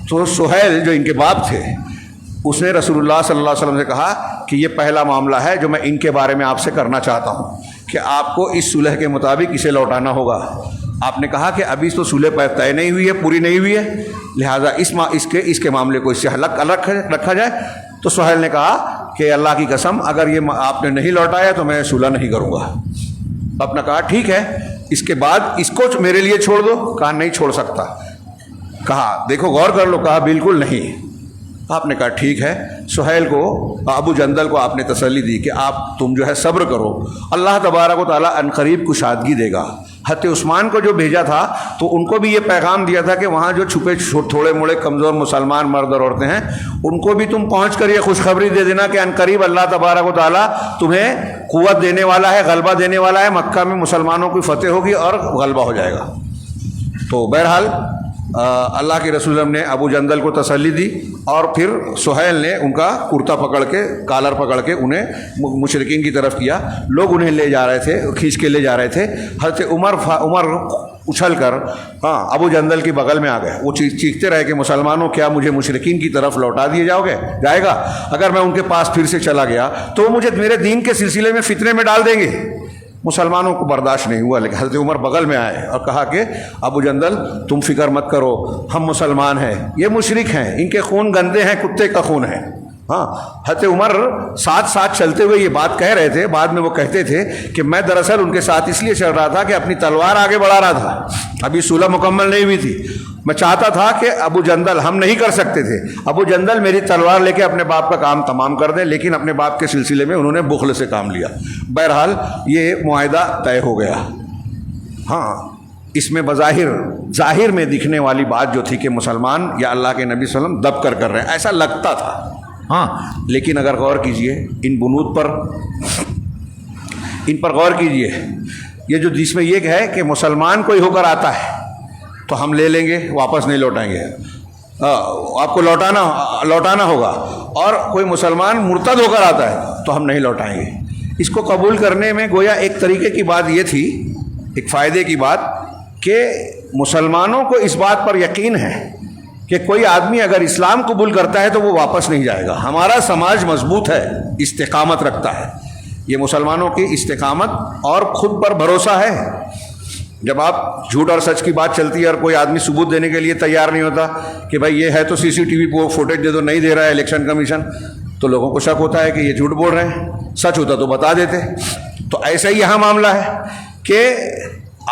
تو سہیل جو ان کے باپ تھے اس نے رسول اللہ صلی اللہ علیہ وسلم سے کہا کہ یہ پہلا معاملہ ہے جو میں ان کے بارے میں آپ سے کرنا چاہتا ہوں کہ آپ کو اس صلح کے مطابق اسے لوٹانا ہوگا. آپ نے کہا کہ ابھی تو صلح طے نہیں ہوئی ہے, پوری نہیں ہوئی ہے, لہٰذا اس کے معاملے کو اس سے الگ رکھا جائے. تو سہیل نے کہا کہ اللہ کی قسم اگر یہ آپ نے نہیں لوٹایا تو میں صلح نہیں کروں گا. آپ نے کہا ٹھیک ہے, اس کے بعد اس کو میرے لیے چھوڑ دو. کہا نہیں چھوڑ سکتا. کہا دیکھو غور کر لو. کہا بالکل نہیں. آپ نے کہا ٹھیک ہے. سہیل کو ابو جندل کو آپ نے تسلی دی کہ تم جو ہے صبر کرو, اللہ تبارک و تعالیٰ عنقریب کشادگی دے گا. حضرت عثمان کو جو بھیجا تھا تو ان کو بھی یہ پیغام دیا تھا کہ وہاں جو چھپے تھوڑے موڑے کمزور مسلمان مرد اور عورتیں ہیں ان کو بھی تم پہنچ کر یہ خوشخبری دے دینا کہ عنقریب اللہ تبارک و تعالیٰ تمہیں قوت دینے والا ہے, غلبہ دینے والا ہے, مکہ میں مسلمانوں کی فتح ہوگی اور غلبہ ہو جائے گا. تو بہرحال اللہ کے رسول نے ابو جندل کو تسلی دی اور پھر سہیل نے ان کا کرتا پکڑ کے کالر پکڑ کے انہیں مشرکین کی طرف کیا. لوگ انہیں لے جا رہے تھے, کھینچ کے لے جا رہے تھے. حضرت عمر اچھل کر ابو جندل کے بغل میں آ گئے. وہ چیختے رہے کہ مسلمانوں کیا مجھے مشرکین کی طرف لوٹا دیے جائے گا؟ اگر میں ان کے پاس پھر سے چلا گیا تو وہ مجھے میرے دین کے سلسلے میں فتنے میں ڈال دیں گے. مسلمانوں کو برداشت نہیں ہوا. لیکن حضرت عمر بغل میں آئے اور کہا کہ ابو جندل تم فکر مت کرو, ہم مسلمان ہیں, یہ مشرک ہیں, ان کے خون گندے ہیں, کتے کا خون ہے. حضرت عمر ساتھ چلتے ہوئے یہ بات کہہ رہے تھے. بعد میں وہ کہتے تھے کہ میں دراصل ان کے ساتھ اس لیے چل رہا تھا کہ اپنی تلوار آگے بڑھا رہا تھا. ابھی صلح مکمل نہیں ہوئی تھی. میں چاہتا تھا کہ ابو جندل, ہم نہیں کر سکتے تھے, ابو جندل میری تلوار لے کے اپنے باپ کا کام تمام کر دیں, لیکن اپنے باپ کے سلسلے میں انہوں نے بخل سے کام لیا. بہرحال یہ معاہدہ طے ہو گیا. اس میں ظاہر میں دکھنے والی بات جو تھی کہ مسلمان یا اللہ کے نبی صلی اللہ علیہ وسلم دب کر رہے ہیں ایسا لگتا تھا. لیکن اگر غور کیجئے ان بنود پر, ان پر غور کیجئے, یہ جو جس میں یہ ہے کہ مسلمان کوئی ہو کر آتا ہے تو ہم لے لیں گے, واپس نہیں لوٹائیں گے, آپ کو لوٹانا ہوگا. اور کوئی مسلمان مرتد ہو کر آتا ہے تو ہم نہیں لوٹائیں گے. اس کو قبول کرنے میں گویا ایک طریقے کی بات یہ تھی, ایک فائدے کی بات, کہ مسلمانوں کو اس بات پر یقین ہے کہ کوئی آدمی اگر اسلام قبول کرتا ہے تو وہ واپس نہیں جائے گا. ہمارا سماج مضبوط ہے, استقامت رکھتا ہے. یہ مسلمانوں کی استقامت اور خود پر بھروسہ ہے. جب آپ جھوٹ اور سچ کی بات چلتی ہے اور کوئی آدمی ثبوت دینے کے لیے تیار نہیں ہوتا کہ بھائی یہ ہے تو سی سی ٹی وی کو فوٹیج دے دو, نہیں دے رہا ہے الیکشن کمیشن, تو لوگوں کو شک ہوتا ہے کہ یہ جھوٹ بول رہے ہیں. سچ ہوتا تو بتا دیتے. تو ایسا ہی یہاں معاملہ ہے کہ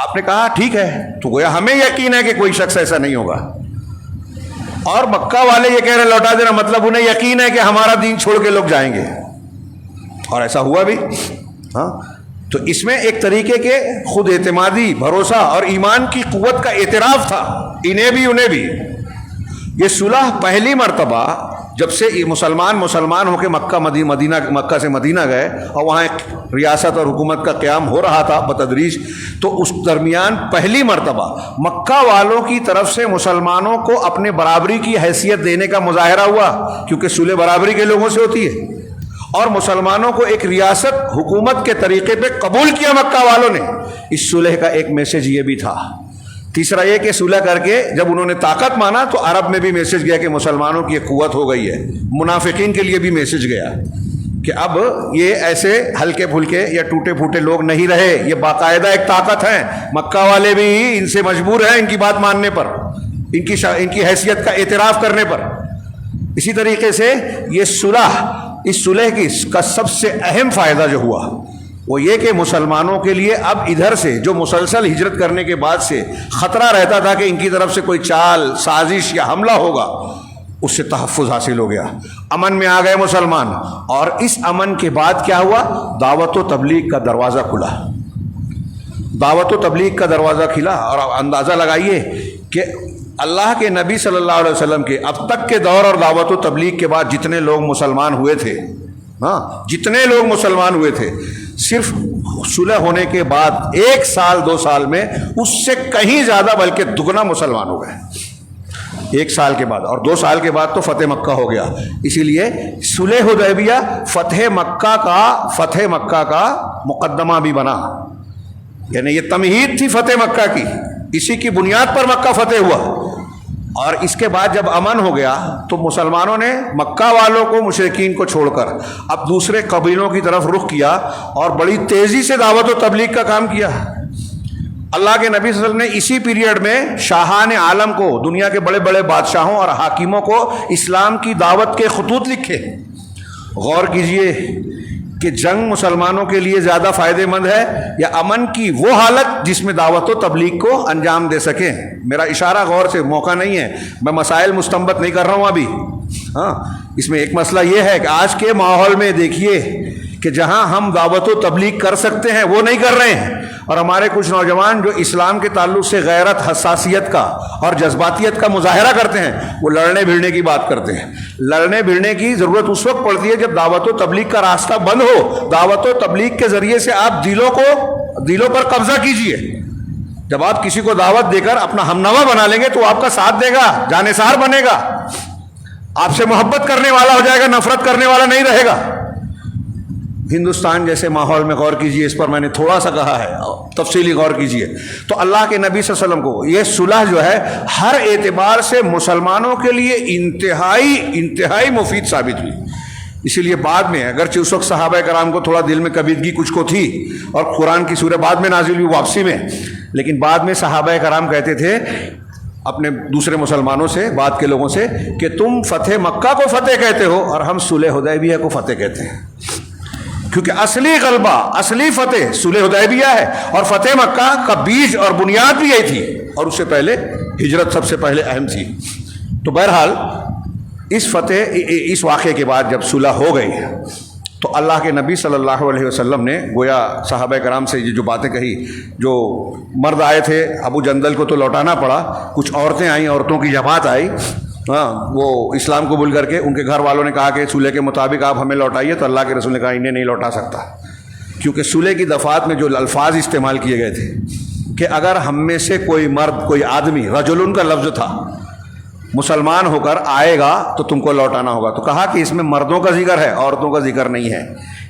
آپ نے کہا ٹھیک ہے, تو گویا ہمیں یقین ہے کہ کوئی شخص ایسا نہیں ہوگا. اور مکہ والے یہ کہہ رہے لوٹا دینا، مطلب انہیں یقین ہے کہ ہمارا دین چھوڑ کے لوگ جائیں گے، اور ایسا ہوا بھی. ہاں تو اس میں ایک طریقے کے خود اعتمادی، بھروسہ اور ایمان کی قوت کا اعتراف تھا انہیں بھی انہیں بھی. یہ صلح پہلی مرتبہ جب سے مسلمان ہو کے مکہ سے مدینہ گئے اور وہاں ایک ریاست اور حکومت کا قیام ہو رہا تھا بتدریج، تو اس درمیان پہلی مرتبہ مکہ والوں کی طرف سے مسلمانوں کو اپنے برابری کی حیثیت دینے کا مظاہرہ ہوا، کیونکہ صلح برابری کے لوگوں سے ہوتی ہے، اور مسلمانوں کو ایک ریاست حکومت کے طریقے پہ قبول کیا مکہ والوں نے. اس صلح کا ایک میسج یہ بھی تھا. تیسرا یہ کہ صلح کر کے جب انہوں نے طاقت مانا تو عرب میں بھی میسج گیا کہ مسلمانوں کی ایک قوت ہو گئی ہے. منافقین کے لیے بھی میسج گیا کہ اب یہ ایسے ہلکے پھلکے یا ٹوٹے پھوٹے لوگ نہیں رہے، یہ باقاعدہ ایک طاقت ہے. مکہ والے بھی ان سے مجبور ہیں ان کی بات ماننے پر، ان کی حیثیت کا اعتراف کرنے پر. اسی طریقے سے یہ صلح، اس صلح کا سب سے اہم فائدہ جو ہوا وہ یہ کہ مسلمانوں کے لیے اب ادھر سے جو مسلسل ہجرت کرنے کے بعد سے خطرہ رہتا تھا کہ ان کی طرف سے کوئی چال، سازش یا حملہ ہوگا، اس سے تحفظ حاصل ہو گیا. امن میں آ گئے مسلمان. اور اس امن کے بعد کیا ہوا؟ دعوت و تبلیغ کا دروازہ کھلا. دعوت و تبلیغ کا دروازہ کھلا. اور اندازہ لگائیے کہ اللہ کے نبی صلی اللہ علیہ وسلم کے اب تک کے دور اور دعوت و تبلیغ کے بعد جتنے لوگ مسلمان ہوئے تھے، جتنے لوگ مسلمان ہوئے تھے، صرف صلح ہونے کے بعد 1 سال 2 سال میں اس سے کہیں زیادہ بلکہ دگنا مسلمان ہو گئے. 1 سال کے بعد، اور 2 سال کے بعد تو فتح مکہ ہو گیا. اسی لیے صلح حدیبیہ فتح مکہ کا مقدمہ بھی بنا، یعنی یہ تمہید تھی فتح مکہ کی، اسی کی بنیاد پر مکہ فتح ہوا. اور اس کے بعد جب امن ہو گیا تو مسلمانوں نے مکہ والوں کو، مشرکین کو چھوڑ کر اب دوسرے قبیلوں کی طرف رخ کیا اور بڑی تیزی سے دعوت و تبلیغ کا کام کیا. اللہ کے نبی صلی اللہ علیہ وسلم نے اسی پیریڈ میں شاہان عالم کو، دنیا کے بڑے بڑے بادشاہوں اور حاکموں کو اسلام کی دعوت کے خطوط لکھے. غور کیجئے کہ جنگ مسلمانوں کے لیے زیادہ فائدہ مند ہے یا امن کی وہ حالت جس میں دعوت و تبلیغ کو انجام دے سکیں. میرا اشارہ غور سے، موقع نہیں ہے، میں مسائل مستنبط نہیں کر رہا ہوں ابھی. اس میں ایک مسئلہ یہ ہے کہ آج کے ماحول میں دیکھیے کہ جہاں ہم دعوت و تبلیغ کر سکتے ہیں وہ نہیں کر رہے ہیں، اور ہمارے کچھ نوجوان جو اسلام کے تعلق سے غیرت، حساسیت کا اور جذباتیت کا مظاہرہ کرتے ہیں وہ لڑنے بھیڑنے کی بات کرتے ہیں. لڑنے بھیڑنے کی ضرورت اس وقت پڑتی ہے جب دعوت و تبلیغ کا راستہ بند ہو. دعوت و تبلیغ کے ذریعے سے آپ دلوں پر قبضہ کیجئے. جب آپ کسی کو دعوت دے کر اپنا ہمنوا بنا لیں گے تو آپ کا ساتھ دے گا، جانثار بنے گا، آپ سے محبت کرنے والا ہو جائے گا، نفرت کرنے والا نہیں رہے گا. ہندوستان جیسے ماحول میں غور کیجئے، اس پر میں نے تھوڑا سا کہا ہے، تفصیلی غور کیجئے. تو اللہ کے نبی صلی اللہ علیہ وسلم کو یہ صلح جو ہے ہر اعتبار سے مسلمانوں کے لیے انتہائی مفید ثابت ہوئی. اسی لیے بعد میں، اگرچہ اس وقت صحابہ کرام کو تھوڑا دل میں کبیدگی کچھ کو تھی اور قرآن کی سورہ بعد میں نازل ہوئی واپسی میں، لیکن بعد میں صحابہ کرام کہتے تھے اپنے دوسرے مسلمانوں سے، بعد کے لوگوں سے، کہ تم فتح مکہ کو فتح کہتے ہو اور ہم صلح حدیبیہ کو فتح کہتے ہیں. کیونکہ اصلی غلبہ، اصلی فتح صلح حدیبیہ ہے، اور فتح مکہ کا بیج اور بنیاد بھی یہی تھی، اور اس سے پہلے ہجرت سب سے پہلے اہم تھی. تو بہرحال اس واقعے کے بعد جب صلح ہو گئی تو اللہ کے نبی صلی اللہ علیہ وسلم نے گویا صحابہ کرام سے یہ جو باتیں کہی، جو مرد آئے تھے ابو جندل کو تو لوٹانا پڑا، کچھ عورتیں آئیں، عورتوں کی جماعت آئی، وہ اسلام قبول کر کے ان کے گھر والوں نے کہا کہ صلح کے مطابق آپ ہمیں لوٹائیے، تو اللہ کے رسول نے کہا انہیں نہیں لوٹا سکتا، کیونکہ صلح کی دفعات میں جو الفاظ استعمال کیے گئے تھے کہ اگر ہم میں سے کوئی مرد، کوئی آدمی، رجلن کا لفظ تھا، مسلمان ہو کر آئے گا تو تم کو لوٹانا ہوگا. تو کہا کہ اس میں مردوں کا ذکر ہے، عورتوں کا ذکر نہیں ہے،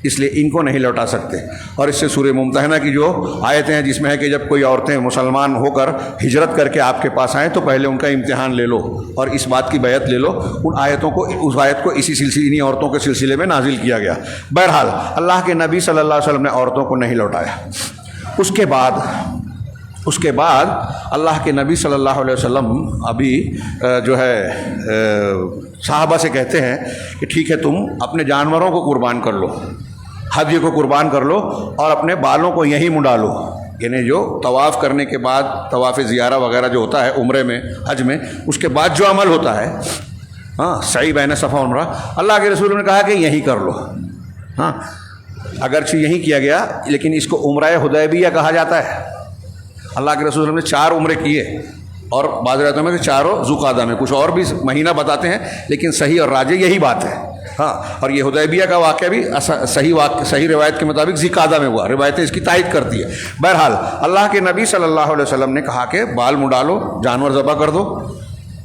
اس لیے ان کو نہیں لوٹا سکتے. اور اس سے سورہ ممتحنہ کی جو آیتیں ہیں جس میں ہے کہ جب کوئی عورتیں مسلمان ہو کر ہجرت کر کے آپ کے پاس آئیں تو پہلے ان کا امتحان لے لو اور اس بات کی بیعت لے لو. اس آیت کو اسی سلسلے، انہیں عورتوں کے سلسلے میں نازل کیا گیا. بہرحال اللہ کے نبی صلی اللہ علیہ وسلم نے عورتوں کو نہیں لوٹایا. اس کے بعد اللہ کے نبی صلی اللہ علیہ وسلم ابھی جو ہے صحابہ سے کہتے ہیں کہ ٹھیک ہے، تم اپنے جانوروں کو قربان کر لو، ہدیے کو قربان کر لو اور اپنے بالوں کو یہیں منڈا لو. یعنی جو طواف کرنے کے بعد طواف زیارہ وغیرہ جو ہوتا ہے عمرے میں حج میں، اس کے بعد جو عمل ہوتا ہے ہاں سعی بین صفا و مروا، اللہ کے رسول نے کہا کہ یہی کر لو. ہاں اگرچہ یہی کیا گیا لیکن اس کو عمرہ حدیبیہ کہا جاتا ہے. اللہ کے رسول نے 4 عمرے کیے اور بعض روایتوں میں کہ چاروں ذوالقعدہ میں، کچھ اور بھی مہینہ بتاتے ہیں لیکن صحیح اور راجح یہی بات ہے. ہاں اور یہ حدیبیہ کا واقعہ بھی صحیح روایت کے مطابق ذوالقعدہ میں ہوا، روایتیں اس کی تائید کرتی ہے. بہرحال اللہ کے نبی صلی اللہ علیہ وسلم نے کہا کہ بال مڈالو، جانور ذبح کر دو.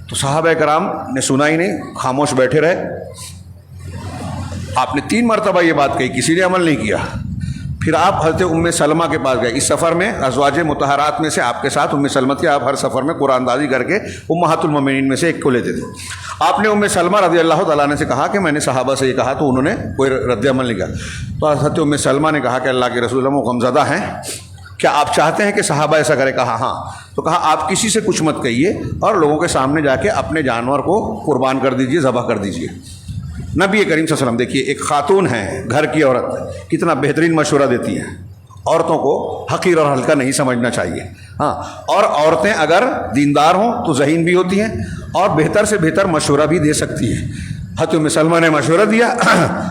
تو صحابہ کرام نے سنا ہی نہیں، خاموش بیٹھے رہے. آپ نے 3 مرتبہ یہ بات کہی، کسی نے عمل نہیں کیا. پھر آپ حضرت ام سلمہ کے پاس گئے. اس سفر میں ازواج مطہرات میں سے آپ کے ساتھ ام سلمہ تھی. آپ ہر سفر میں قرآن اندازی کر کے امہات المومنین میں سے ایک کو لیتے تھے. آپ نے ام سلمہ رضی اللہ تعالیٰ عنہ سے کہا کہ میں نے صحابہ سے یہ کہا تو انہوں نے کوئی رد عمل نہیں کیا. تو حضرت ام سلمہ نے کہا کہ اللہ کے رسول وہ غمزدہ ہیں، کیا آپ چاہتے ہیں کہ صحابہ ایسا کرے؟ کہا ہاں. تو کہا آپ کسی سے کچھ مت کہیے اور لوگوں کے سامنے جا کے اپنے جانور کو قربان کر دیجئے، ذبح کر دیجئے. نبی کریم صلی اللہ علیہ وسلم دیکھیے ایک خاتون ہے، گھر کی عورت، کتنا بہترین مشورہ دیتی ہیں. عورتوں کو حقیر اور ہلکا نہیں سمجھنا چاہیے. ہاں اور عورتیں اگر دیندار ہوں تو ذہین بھی ہوتی ہیں اور بہتر سے بہتر مشورہ بھی دے سکتی ہیں. حضرت ام سلمہ نے مشورہ دیا.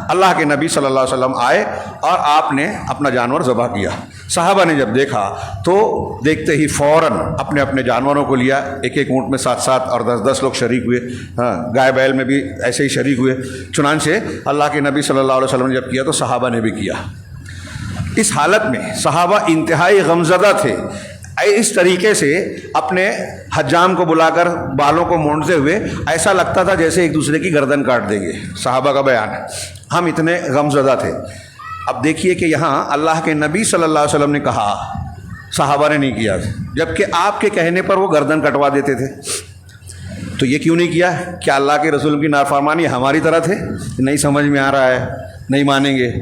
اللہ کے نبی صلی اللہ علیہ وسلم آئے اور آپ نے اپنا جانور ذبح کیا. صحابہ نے جب دیکھا تو دیکھتے ہی فوراً اپنے اپنے جانوروں کو لیا. ایک ایک اونٹ میں 7 اور 10 لوگ شریک ہوئے. ہاں گائے بیل میں بھی ایسے ہی شریک ہوئے. چنانچہ اللہ کے نبی صلی اللہ علیہ وسلم نے جب کیا تو صحابہ نے بھی کیا. اس حالت میں صحابہ انتہائی غمزدہ تھے. اس طریقے سے اپنے حجام کو بلا کر بالوں کو مونڈتے ہوئے ایسا لگتا تھا جیسے ایک دوسرے کی گردن کاٹ دیں گے. صحابہ کا بیان ہے، ہم اتنے غمزدہ تھے. اب دیکھیے کہ یہاں اللہ کے نبی صلی اللہ علیہ وسلم نے کہا، صحابہ نے نہیں کیا، جبکہ آپ کے کہنے پر وہ گردن کٹوا دیتے تھے. تو یہ کیوں نہیں کیا؟ کیا اللہ کے رسول کی نافرمانی ہماری طرح تھے؟ نہیں سمجھ میں آ رہا ہے، نہیں مانیں گے.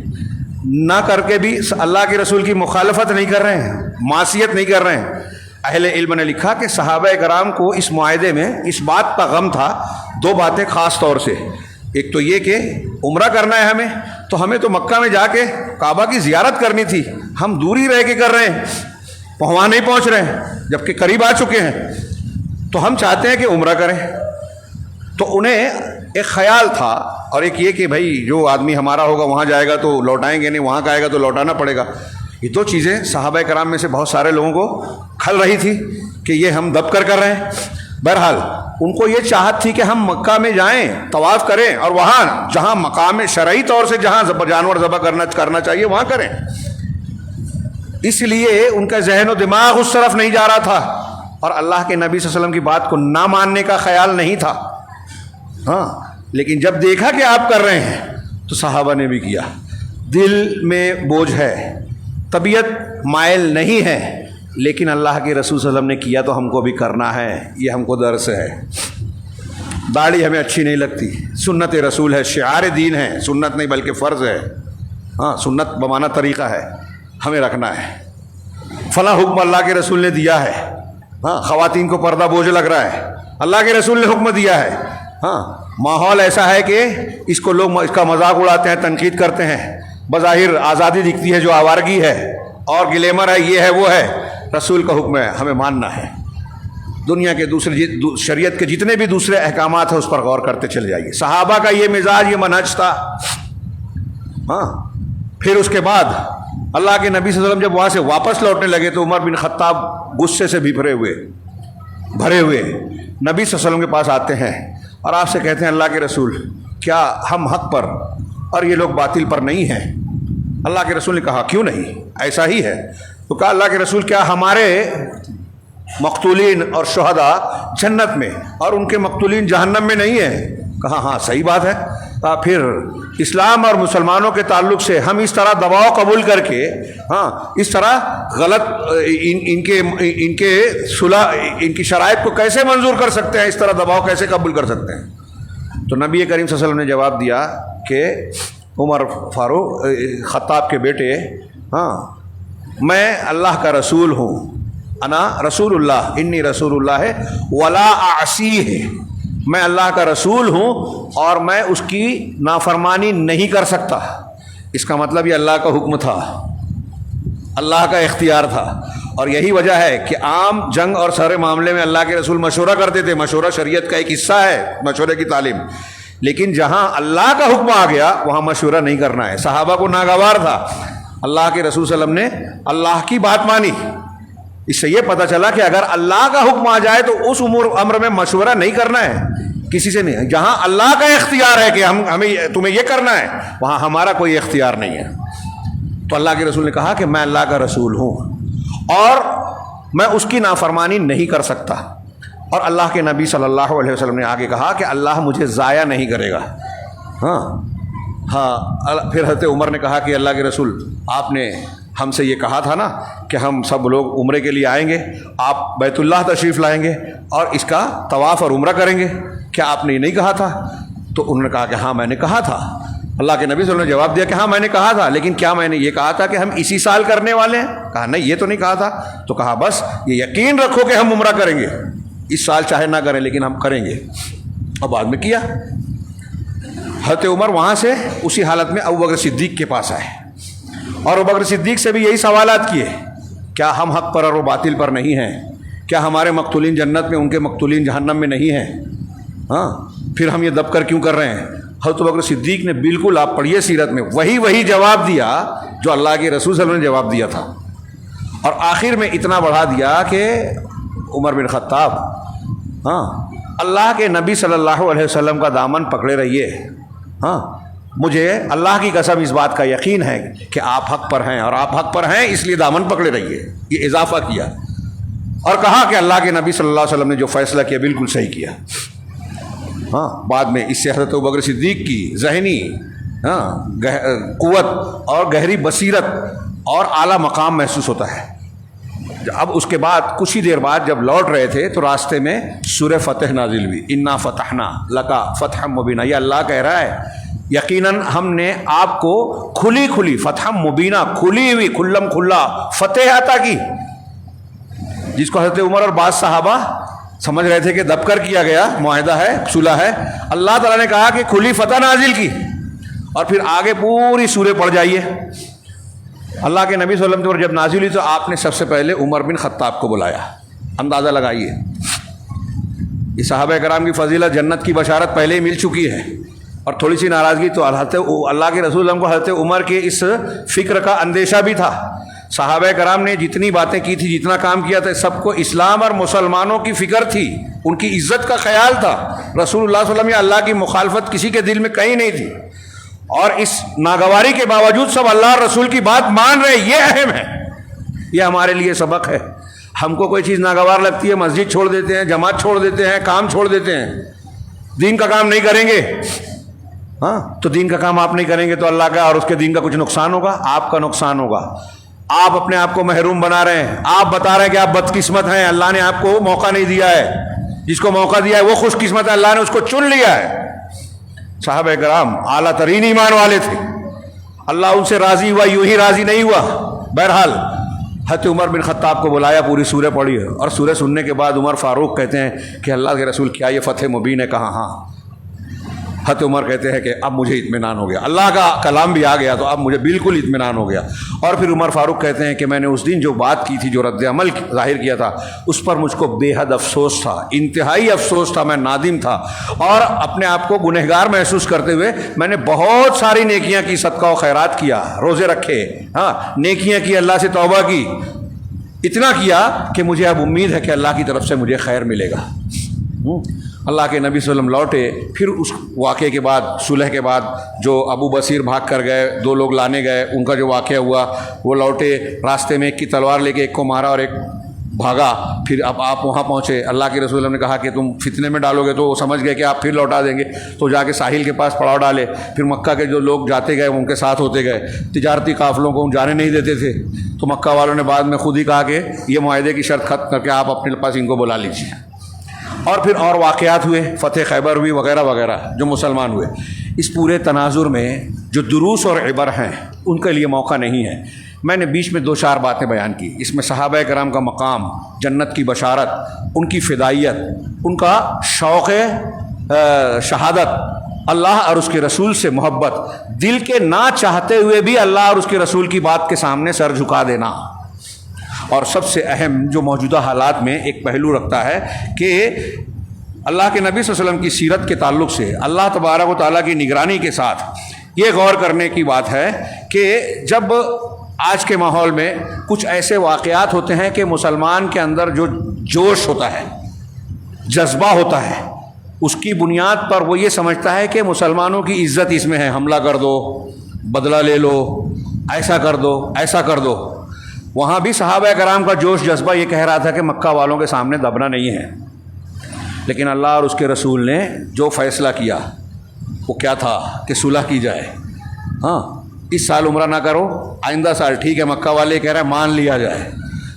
نہ کر کے بھی اللہ کے رسول کی مخالفت نہیں کر رہے ہیں، معصیت نہیں کر رہے ہیں. اہل علم نے لکھا کہ صحابہ کرام کو اس معاہدے میں اس بات کا غم تھا 2 باتیں خاص طور سے. ایک تو یہ کہ عمرہ کرنا ہے ہمیں تو مکہ میں جا کے کعبہ کی زیارت کرنی تھی، ہم دوری رہ کے کر رہے ہیں، وہاں نہیں پہنچ رہے ہیں جبکہ قریب آ چکے ہیں. تو ہم چاہتے ہیں کہ عمرہ کریں. تو انہیں ایک خیال تھا اور ایک یہ کہ بھائی جو آدمی ہمارا ہوگا وہاں جائے گا تو لوٹائیں گے نہیں، وہاں کا آئے گا تو لوٹانا پڑے گا. یہ 2 چیزیں صحابہ کرام میں سے بہت سارے لوگوں کو کھل رہی تھی کہ یہ ہم دب کر رہے ہیں. بہرحال ان کو یہ چاہت تھی کہ ہم مکہ میں جائیں، طواف کریں اور وہاں جہاں مقام شرعی طور سے جہاں جانور ذبح کرنا چاہیے وہاں کریں. اس لیے ان کا ذہن و دماغ اس طرف نہیں جا رہا تھا اور اللہ کے نبی صلی اللہ علیہ وسلم کی بات کو نہ ماننے کا خیال نہیں تھا. ہاں لیکن جب دیکھا کہ آپ کر رہے ہیں تو صحابہ نے بھی کیا. دل میں بوجھ ہے، طبیعت مائل نہیں ہے، لیکن اللہ کے رسول صلی اللہ علیہ وسلم نے کیا تو ہم کو بھی کرنا ہے. یہ ہم کو درس ہے. داڑھی ہمیں اچھی نہیں لگتی، سنت رسول ہے، شعار دین ہے، سنت نہیں بلکہ فرض ہے. ہاں سنت بمانا طریقہ ہے، ہمیں رکھنا ہے. فلاں حکم اللہ کے رسول نے دیا ہے. ہاں خواتین کو پردہ بوجھ لگ رہا ہے، اللہ کے رسول نے حکم دیا ہے. ہاں ماحول ایسا ہے کہ اس کو لوگ اس کا مذاق اڑاتے ہیں، تنقید کرتے ہیں. بظاہر آزادی دکھتی ہے جو آوارگی ہے اور گلیمر ہے، یہ ہے وہ ہے. رسول کا حکم ہے، ہمیں ماننا ہے. دنیا کے دوسرے شریعت کے جتنے بھی دوسرے احکامات ہیں اس پر غور کرتے چلے جائیے. صحابہ کا یہ مزاج، یہ منہج تھا. ہاں پھر اس کے بعد اللہ کے نبی صلی اللہ علیہ وسلم جب وہاں سے واپس لوٹنے لگے تو عمر بن خطاب غصے سے بھرے ہوئے نبی صلی اللہ علیہ وسلم کے پاس آتے ہیں اور آپ سے کہتے ہیں اللہ کے رسول کیا ہم حق پر اور یہ لوگ باطل پر نہیں ہیں؟ اللہ کے رسول نے کہا کیوں نہیں، ایسا ہی ہے. تو کہا اللہ کے رسول کیا ہمارے مقتولین اور شہداء جنت میں اور ان کے مقتولین جہنم میں نہیں ہیں؟ کہا ہاں صحیح بات ہے. پھر اسلام اور مسلمانوں کے تعلق سے ہم اس طرح دباؤ قبول کر کے اس طرح غلط ان کے صلح ان کی شرائط کو کیسے منظور کر سکتے ہیں؟ اس طرح دباؤ کیسے قبول کر سکتے ہیں؟ تو نبی کریم صلی اللہ علیہ وسلم نے جواب دیا کہ عمر فاروق خطاب کے بیٹے، میں اللہ کا رسول ہوں، انا رسول اللہ، انی رسول اللہ ہے ولا اعصی ہے، میں اللہ کا رسول ہوں اور میں اس کی نافرمانی نہیں کر سکتا. اس کا مطلب یہ اللہ کا حکم تھا، اللہ کا اختیار تھا. اور یہی وجہ ہے کہ عام جنگ اور سارے معاملے میں اللہ کے رسول مشورہ کرتے تھے. مشورہ شریعت کا ایک حصہ ہے, مشورے کی تعلیم. لیکن جہاں اللہ کا حکم آ گیا وہاں مشورہ نہیں کرنا ہے. صحابہ کو ناگوار تھا, اللہ کے رسول صلی اللہ علیہ وسلم نے اللہ کی بات مانی. اس سے یہ پتہ چلا کہ اگر اللہ کا حکم آ جائے تو اس امر میں مشورہ نہیں کرنا ہے کسی سے نہیں. جہاں اللہ کا اختیار ہے کہ ہمیں تمہیں یہ کرنا ہے, وہاں ہمارا کوئی اختیار نہیں ہے. تو اللہ کے رسول نے کہا کہ میں اللہ کا رسول ہوں اور میں اس کی نافرمانی نہیں کر سکتا. اور اللہ کے نبی صلی اللہ علیہ وسلم نے آگے کہا کہ اللہ مجھے ضائع نہیں کرے گا. ہاں پھر حضرت عمر نے کہا کہ اللہ کے رسول, آپ نے ہم سے یہ کہا تھا نا کہ ہم سب لوگ عمرے کے لیے آئیں گے, آپ بیت اللہ تشریف لائیں گے اور اس کا طواف اور عمرہ کریں گے, کیا آپ نے یہ نہیں کہا تھا؟ تو انہوں نے کہا کہ ہاں میں نے کہا تھا. اللہ کے نبی صلی اللہ علیہ وسلم نے جواب دیا کہ ہاں میں نے کہا تھا, لیکن کیا میں نے یہ کہا تھا کہ ہم اسی سال کرنے والے ہیں؟ کہا نہیں, یہ تو نہیں کہا تھا. تو کہا بس یہ یقین رکھو کہ ہم عمرہ کریں گے, اس سال چاہے نہ کریں لیکن ہم کریں گے. اور بعد میں کیا. حضرت عمر وہاں سے اسی حالت میں ابوبکر صدیق کے پاس آئے اور ابوبکر صدیق سے بھی یہی سوالات کیے, کیا ہم حق پر اور وہ باطل پر نہیں ہیں؟ کیا ہمارے مقتولین جنت میں, ان کے مقتولین جہنم میں نہیں ہیں؟ ہاں پھر ہم یہ دب کر کیوں کر رہے ہیں؟ حضرت ابوبکر صدیق نے بالکل, آپ پڑھیے سیرت میں, وہی جواب دیا جو اللہ کے رسول صلی اللہ علیہ وسلم نے جواب دیا تھا. اور آخر میں اتنا بڑھا دیا کہ عمر بن خطاب, ہاں اللہ کے نبی صلی اللہ علیہ وسلم کا دامن پکڑے رہیے. ہاں مجھے اللہ کی قسم اس بات کا یقین ہے کہ آپ حق پر ہیں, اور آپ حق پر ہیں اس لیے دامن پکڑے رہیے. یہ اضافہ کیا اور کہا کہ اللہ کے نبی صلی اللہ علیہ وسلم نے جو فیصلہ کیا بالکل صحیح کیا. ہاں بعد میں اس سے حضرت ابوبکر صدیق کی ذہنی قوت اور گہری بصیرت اور اعلیٰ مقام محسوس ہوتا ہے. اب اس کے بعد کچھ ہی دیر بعد جب لوٹ رہے تھے تو راستے میں سورہ فتح نازل ہوئی. انا فتحنا لکا فتحا مبینہ. یہ اللہ کہہ رہا ہے یقیناً ہم نے آپ کو کھلی فتح مبینہ, کھلی ہوئی کھلم کھلا فتح عطا کی, جس کو حضرت عمر اور بعض صحابہ سمجھ رہے تھے کہ دب کر کیا گیا معاہدہ ہے, صلح ہے. اللہ تعالیٰ نے کہا کہ کھلی فتح نازل کی. اور پھر آگے پوری سورہ پڑھ جائیے. اللہ کے نبی صلی اللہ علیہ وسلم پر جب نازل ہوئی تو آپ نے سب سے پہلے عمر بن خطاب کو بلایا. اندازہ لگائیے, یہ صحابہ کرام کی فضیلت, جنت کی بشارت پہلے ہی مل چکی ہے, اور تھوڑی سی ناراضگی تو اللہ کے رسول کو حضرت عمر کے اس فکر کا اندیشہ بھی تھا. صحابہ کرام نے جتنی باتیں کی تھی, جتنا کام کیا تھا, سب کو اسلام اور مسلمانوں کی فکر تھی, ان کی عزت کا خیال تھا. رسول اللہ صلی اللہ علیہ وسلم یا اللہ کی مخالفت کسی کے دل میں کہیں نہیں تھی, اور اس ناگواری کے باوجود سب اللہ اور رسول کی بات مان رہے. یہ اہم ہے, یہ ہمارے لیے سبق ہے. ہم کو کوئی چیز ناگوار لگتی ہے, مسجد چھوڑ دیتے ہیں, جماعت چھوڑ دیتے ہیں, کام چھوڑ دیتے ہیں, دین کا کام نہیں کریں گے. ہاں تو دین کا کام آپ نہیں کریں گے تو اللہ کا اور اس کے دین کا کچھ نقصان ہوگا, آپ کا نقصان ہوگا. آپ اپنے آپ کو محروم بنا رہے ہیں, آپ بتا رہے ہیں کہ آپ بدقسمت ہیں, اللہ نے آپ کو موقع نہیں دیا ہے. جس کو موقع دیا ہے وہ خوش قسمت ہے, اللہ نے اس کو چن لیا ہے. صحابہ کرام اعلیٰ ترین ایمان والے تھے, اللہ ان سے راضی ہوا, یوں ہی راضی نہیں ہوا. بہرحال حضرت عمر بن خطاب کو بلایا, پوری سورہ پڑھی, اور سورہ سننے کے بعد عمر فاروق کہتے ہیں کہ اللہ کے رسول کیا یہ فتح مبین ہے؟ کہا ہاں. حضرت عمر کہتے ہیں کہ اب مجھے اطمینان ہو گیا, اللہ کا کلام بھی آ گیا تو اب مجھے بالکل اطمینان ہو گیا. اور پھر عمر فاروق کہتے ہیں کہ میں نے اس دن جو بات کی تھی, جو رد عمل ظاہر کیا تھا, اس پر مجھ کو بے حد افسوس تھا, انتہائی افسوس تھا, میں نادم تھا, اور اپنے آپ کو گنہگار محسوس کرتے ہوئے میں نے بہت ساری نیکیاں کی, صدقہ و خیرات کیا, روزے رکھے, ہاں نیکیاں کی, اللہ سے توبہ کی, اتنا کیا کہ مجھے اب امید ہے کہ اللہ کی طرف سے مجھے خیر ملے گا. اللہ کے نبی صلی اللہ علیہ وسلم لوٹے. پھر اس واقعے کے بعد, صلح کے بعد, جو ابو بصیر بھاگ کر گئے, 2 لوگ لانے گئے, ان کا جو واقعہ ہوا, وہ لوٹے, راستے میں ایک کی تلوار لے کے ایک کو مارا اور ایک بھاگا. پھر اب آپ وہاں پہنچے, اللہ کے رسول نے کہا کہ تم فتنے میں ڈالو گے, تو وہ سمجھ گئے کہ آپ پھر لوٹا دیں گے, تو جا کے ساحل کے پاس پڑاؤ ڈالے. پھر مکہ کے جو لوگ جاتے گئے ان کے ساتھ ہوتے گئے, تجارتی قافلوں کو جانے نہیں دیتے تھے. تو مکہ والوں نے بعد میں خود ہی کہا کہ یہ معاہدے کی شرط ختم کر کے آپ اپنے پاس ان کو بلا لیجیے. اور پھر اور واقعات ہوئے, فتح خیبر ہوئی وغیرہ وغیرہ, جو مسلمان ہوئے. اس پورے تناظر میں جو دروس اور عبر ہیں ان کے لیے موقع نہیں ہے. میں نے بیچ میں 2-4 باتیں بیان کی. اس میں صحابہ کرام کا مقام, جنت کی بشارت, ان کی فدائیت, ان کا شوق شہادت, اللہ اور اس کے رسول سے محبت, دل کے نہ چاہتے ہوئے بھی اللہ اور اس کے رسول کی بات کے سامنے سر جھکا دینا, اور سب سے اہم جو موجودہ حالات میں ایک پہلو رکھتا ہے کہ اللہ کے نبی صلی اللہ علیہ وسلم کی سیرت کے تعلق سے اللہ تبارک و تعالیٰ کی نگرانی کے ساتھ یہ غور کرنے کی بات ہے کہ جب آج کے ماحول میں کچھ ایسے واقعات ہوتے ہیں کہ مسلمان کے اندر جو جوش ہوتا ہے، جذبہ ہوتا ہے، اس کی بنیاد پر وہ یہ سمجھتا ہے کہ مسلمانوں کی عزت اس میں ہے، حملہ کر دو، بدلہ لے لو، ایسا کر دو، ایسا کر دو۔ وہاں بھی صحابہ کرام کا جوش جذبہ یہ کہہ رہا تھا کہ مکہ والوں کے سامنے دبنا نہیں ہے، لیکن اللہ اور اس کے رسول نے جو فیصلہ کیا وہ کیا تھا کہ صلح کی جائے۔ ہاں، اس سال عمرہ نہ کرو، آئندہ سال ٹھیک ہے، مکہ والے کہہ رہے ہیں مان لیا جائے۔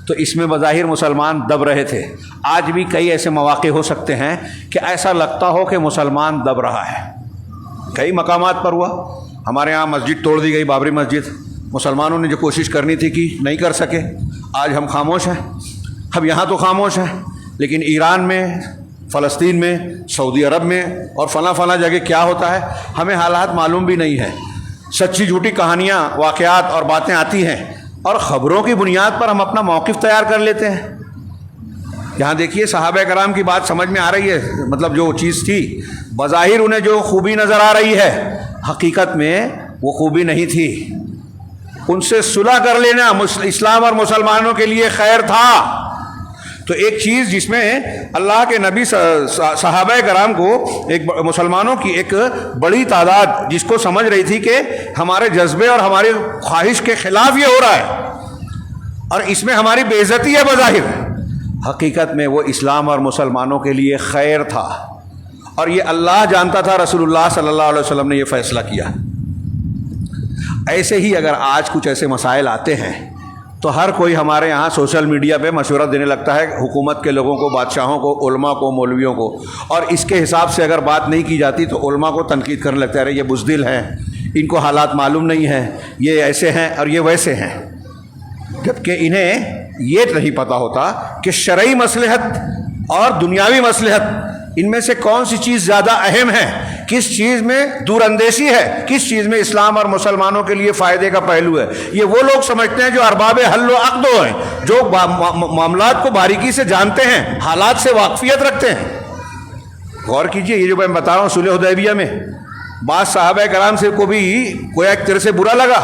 تو اس میں بظاہر مسلمان دب رہے تھے۔ آج بھی کئی ایسے مواقع ہو سکتے ہیں کہ ایسا لگتا ہو کہ مسلمان دب رہا ہے۔ کئی مقامات پر ہوا، ہمارے ہاں مسجد توڑ دی گئی، بابری مسجد، مسلمانوں نے جو کوشش کرنی تھی کی نہیں کر سکے۔ آج ہم خاموش ہیں، اب یہاں تو خاموش ہیں، لیکن ایران میں، فلسطین میں، سعودی عرب میں اور فلاں جگہ کیا ہوتا ہے ہمیں حالات معلوم بھی نہیں ہے۔ سچی جھوٹی کہانیاں، واقعات اور باتیں آتی ہیں اور خبروں کی بنیاد پر ہم اپنا موقف تیار کر لیتے ہیں۔ یہاں دیکھیے صحابہ کرام کی بات سمجھ میں آ رہی ہے، مطلب جو چیز تھی بظاہر انہیں جو خوبی نظر آ رہی ہے، حقیقت میں وہ خوبی نہیں تھی۔ ان سے صلح کر لینا اسلام اور مسلمانوں کے لیے خیر تھا۔ تو ایک چیز جس میں اللہ کے نبی صحابہ کرام کو، ایک مسلمانوں کی ایک بڑی تعداد جس کو سمجھ رہی تھی کہ ہمارے جذبے اور ہماری خواہش کے خلاف یہ ہو رہا ہے اور اس میں ہماری بے عزتی ہے بظاہر، حقیقت میں وہ اسلام اور مسلمانوں کے لیے خیر تھا، اور یہ اللہ جانتا تھا، رسول اللہ صلی اللہ علیہ وسلم نے یہ فیصلہ کیا۔ ایسے ہی اگر آج کچھ ایسے مسائل آتے ہیں تو ہر کوئی ہمارے یہاں سوشل میڈیا پہ مشورہ دینے لگتا ہے حکومت کے لوگوں کو، بادشاہوں کو، علماء کو، مولویوں کو، اور اس کے حساب سے اگر بات نہیں کی جاتی تو علماء کو تنقید کرنے لگتا ہے، ارے یہ بزدل ہیں، ان کو حالات معلوم نہیں ہیں، یہ ایسے ہیں اور یہ ویسے ہیں، جبکہ انہیں یہ نہیں پتہ ہوتا کہ شرعی مصلحت اور دنیاوی مصلحت ان میں سے کون سی چیز زیادہ اہم ہے، کس چیز میں دور اندیشی ہے، کس چیز میں اسلام اور مسلمانوں کے لیے فائدے کا پہلو ہے۔ یہ وہ لوگ سمجھتے ہیں جو ارباب حل و عقد ہیں، جو معاملات کو باریکی سے جانتے ہیں، حالات سے واقفیت رکھتے ہیں۔ غور کیجئے، یہ جو میں بتا رہا ہوں صلح حدیبیہ میں بعض صحابہ کرام سے کو بھی کوئی ایک طرح سے برا لگا،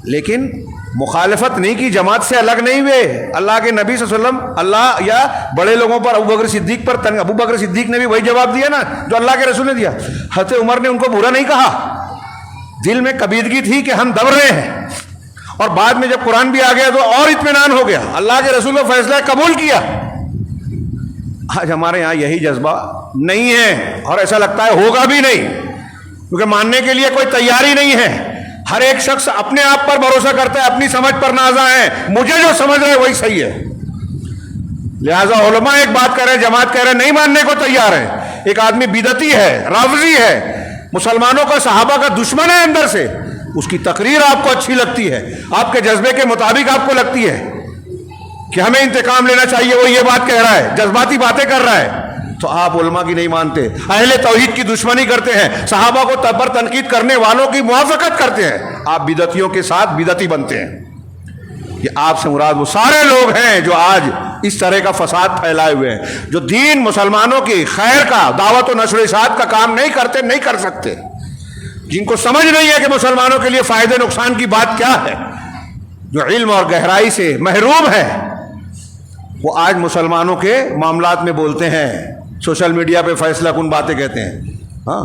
لیکن مخالفت نہیں کی، جماعت سے الگ نہیں ہوئے۔ اللہ کے نبی صلی اللہ علیہ وسلم، اللہ یا بڑے لوگوں پر، ابو بکر صدیق پر ابو بکر صدیق نے بھی وہی جواب دیا نا جو اللہ کے رسول نے دیا۔ حضرت عمر نے ان کو برا نہیں کہا، دل میں کبیدگی تھی کہ ہم دب رہے ہیں، اور بعد میں جب قرآن بھی آ گیا تو اور اطمینان ہو گیا، اللہ کے رسول کا فیصلہ قبول کیا۔ آج ہمارے یہاں یہی جذبہ نہیں ہے، اور ایسا لگتا ہے ہوگا بھی نہیں، کیونکہ ماننے کے لیے کوئی تیاری نہیں ہے۔ ہر ایک شخص اپنے آپ پر بھروسہ کرتا ہے، اپنی سمجھ پر نازاں ہے، مجھے جو سمجھ رہے وہی صحیح ہے۔ لہذا علماء ایک بات کہہ رہے، جماعت کہہ رہے، نہیں ماننے کو تیار ہے۔ ایک آدمی بدعتی ہے، رافضی ہے، مسلمانوں کا، صحابہ کا دشمن ہے اندر سے، اس کی تقریر آپ کو اچھی لگتی ہے، آپ کے جذبے کے مطابق آپ کو لگتی ہے کہ ہمیں انتقام لینا چاہیے، وہ یہ بات کہہ رہا ہے، جذباتی باتیں کر رہا ہے، تو آپ علماء کی نہیں مانتے، اہل توحید کی دشمنی کرتے ہیں، صحابہ کو پر تنقید کرنے والوں کی موافقت کرتے ہیں، آپ بدعتیوں کے ساتھ بدعتی بنتے ہیں۔ یہ آپ سے مراد وہ سارے لوگ ہیں جو آج اس طرح کا فساد پھیلائے ہوئے ہیں، جو دین، مسلمانوں کی خیر کا، دعوت و نشر و اشاعت کا کام نہیں کرتے، نہیں کر سکتے، جن کو سمجھ نہیں ہے کہ مسلمانوں کے لیے فائدے نقصان کی بات کیا ہے، جو علم اور گہرائی سے محروم ہے، وہ آج مسلمانوں کے معاملات میں بولتے ہیں، سوشل میڈیا پہ فیصلہ کن باتیں کہتے ہیں۔ ہاں،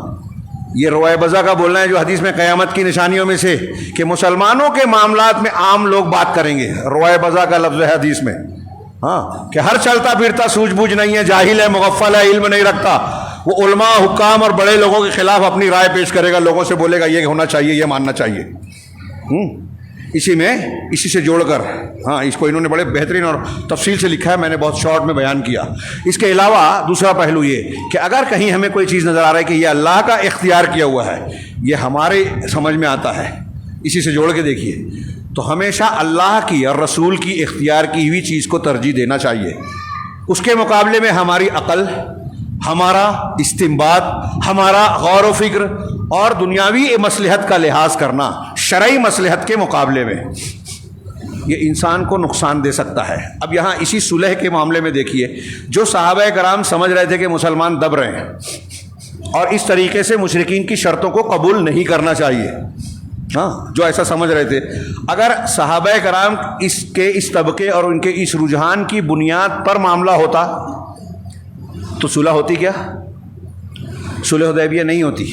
یہ روائے بزا کا بولنا ہے جو حدیث میں قیامت کی نشانیوں میں سے کہ مسلمانوں کے معاملات میں عام لوگ بات کریں گے، روائے بزا کا لفظ ہے حدیث میں۔ ہاں، کہ ہر چلتا پھرتا سوجھ بوجھ نہیں ہے، جاہل ہے، مغفل ہے، علم نہیں رکھتا، وہ علماء، حکام اور بڑے لوگوں کے خلاف اپنی رائے پیش کرے گا، لوگوں سے بولے گا یہ ہونا چاہیے، یہ ماننا چاہیے۔ اسی سے جوڑ کر، ہاں، اس کو انہوں نے بڑے بہترین اور تفصیل سے لکھا ہے، میں نے بہت شارٹ میں بیان کیا۔ اس کے علاوہ دوسرا پہلو یہ کہ اگر کہیں ہمیں کوئی چیز نظر آ رہا ہے کہ یہ اللہ کا اختیار کیا ہوا ہے، یہ ہمارے سمجھ میں آتا ہے، اسی سے جوڑ کے دیکھیے، تو ہمیشہ اللہ کی اور رسول کی اختیار کی ہوئی چیز کو ترجیح دینا چاہیے۔ اس کے مقابلے میں ہماری عقل، ہمارا استنباط، ہمارا غور و فکر اور دنیاوی مصلحت کا لحاظ کرنا شرعی مصلحت کے مقابلے میں، یہ انسان کو نقصان دے سکتا ہے۔ اب یہاں اسی صلح کے معاملے میں دیکھیے، جو صحابہ کرام سمجھ رہے تھے کہ مسلمان دب رہے ہیں اور اس طریقے سے مشرکین کی شرطوں کو قبول نہیں کرنا چاہیے، ہاں، جو ایسا سمجھ رہے تھے، اگر صحابہ کرام اس طبقے اور ان کے اس رجحان کی بنیاد پر معاملہ ہوتا تو صلح ہوتی کیا؟ صلح حدیبیہ نہیں ہوتی،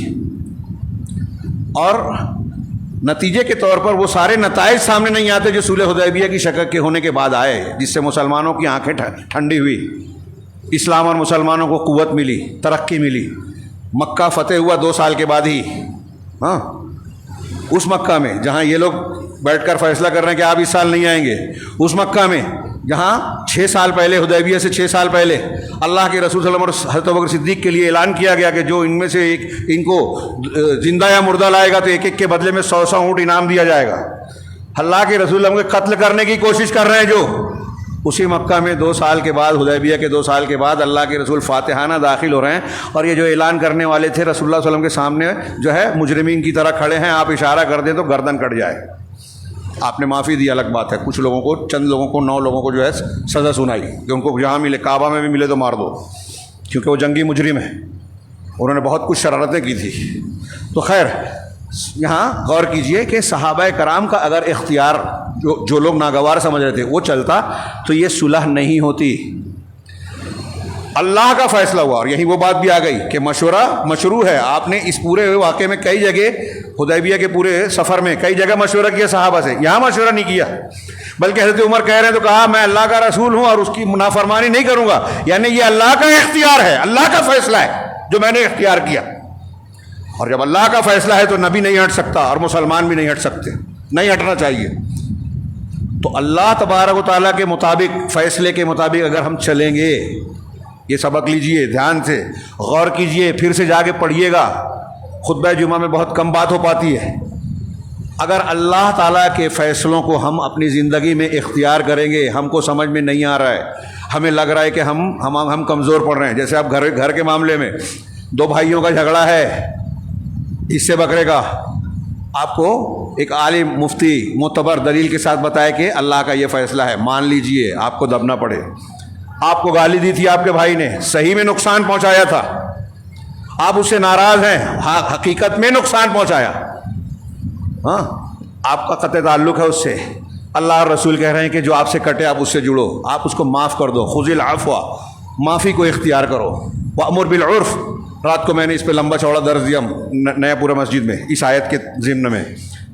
اور نتیجے کے طور پر وہ سارے نتائج سامنے نہیں آتے جو صلح حدیبیہ کی شکل کے ہونے کے بعد آئے، جس سے مسلمانوں کی آنکھیں ٹھنڈی ہوئی، اسلام اور مسلمانوں کو قوت ملی، ترقی ملی۔ مکہ فتح ہوا 2 سال کے بعد ہی، ہاں، اس مکہ میں جہاں یہ لوگ بیٹھ کر فیصلہ کر رہے ہیں کہ آپ اس سال نہیں آئیں گے، اس مکہ میں جہاں 6 سال پہلے، حدیبیہ سے 6 سال پہلے اللہ کے رسول صلی اللہ علیہ وسلم اور حضرت ابوبکر صدیق کے لیے اعلان کیا گیا کہ جو ان میں سے ایک ان کو زندہ یا مردہ لائے گا تو ایک ایک کے بدلے میں 100 اونٹ انعام دیا جائے گا۔ اللہ کے رسول ہم کو قتل کرنے کی کوشش کر رہے ہیں، جو اسی مکہ میں 2 سال کے بعد، حدیبیہ کے 2 سال کے بعد اللہ کے رسول فاتحانہ داخل ہو رہے ہیں، اور یہ جو اعلان کرنے والے تھے رسول اللہ صلی اللہ علیہ وسلم کے سامنے جو ہے مجرمین کی طرح کھڑے ہیں، آپ اشارہ کر دیں تو گردن کٹ جائے۔ آپ نے معافی دی، الگ بات ہے، کچھ لوگوں کو، چند لوگوں کو، 9 لوگوں کو جو ہے سزا سنائی کہ ان کو جہاں ملے، کعبہ میں بھی ملے تو مار دو، کیونکہ وہ جنگی مجرم ہیں، انہوں نے بہت کچھ شرارتیں کی تھی۔ تو خیر، یہاں غور کیجئے کہ صحابہ کرام کا اگر اختیار جو لوگ ناگوار سمجھ رہے تھے وہ چلتا تو یہ صلح نہیں ہوتی۔ اللہ کا فیصلہ ہوا، اور یہی وہ بات بھی آ گئی کہ مشورہ مشروع ہے۔ آپ نے اس پورے واقعے میں کئی جگہ، حدیبیہ کے پورے سفر میں کئی جگہ مشورہ کیا صحابہ سے، یہاں مشورہ نہیں کیا، بلکہ حضرت عمر کہہ رہے ہیں تو کہا میں اللہ کا رسول ہوں اور اس کی نافرمانی نہیں کروں گا، یعنی یہ اللہ کا اختیار ہے، اللہ کا فیصلہ ہے جو میں نے اختیار کیا، اور جب اللہ کا فیصلہ ہے تو نبی نہیں ہٹ سکتا اور مسلمان بھی نہیں ہٹ سکتے، نہیں ہٹنا چاہیے۔ تو اللہ تبارک و تعالیٰ کے مطابق، فیصلے کے مطابق اگر ہم چلیں گے، یہ سبق لیجئے، دھیان سے غور کیجئے، پھر سے جا کے پڑھیے گا، خطبہ جمعہ میں بہت کم بات ہو پاتی ہے۔ اگر اللہ تعالیٰ کے فیصلوں کو ہم اپنی زندگی میں اختیار کریں گے، ہم کو سمجھ میں نہیں آ رہا ہے، ہمیں لگ رہا ہے کہ ہم کمزور پڑ رہے ہیں، جیسے اب گھر کے معاملے میں 2 بھائیوں کا جھگڑا ہے حصے بکرے کا، آپ کو ایک عالم مفتی معتبر دلیل کے ساتھ بتائے کہ اللہ کا یہ فیصلہ ہے، مان لیجئے، آپ کو دبنا پڑے۔ آپ کو گالی دی تھی آپ کے بھائی نے، صحیح میں نقصان پہنچایا تھا، آپ اس سے ناراض ہیں، حقیقت میں نقصان پہنچایا، ہاں، آپ کا قطع تعلق ہے اس سے، اللہ اور رسول کہہ رہے ہیں کہ جو آپ سے کٹے آپ اس سے جڑو، آپ اس کو معاف کر دو، خذ العفو، معافی کو اختیار کرو، وامر بالعرف۔ رات کو میں نے اس پہ لمبا چوڑا درس دیا نیا پورا مسجد میں، اس آیت کے ضمن میں،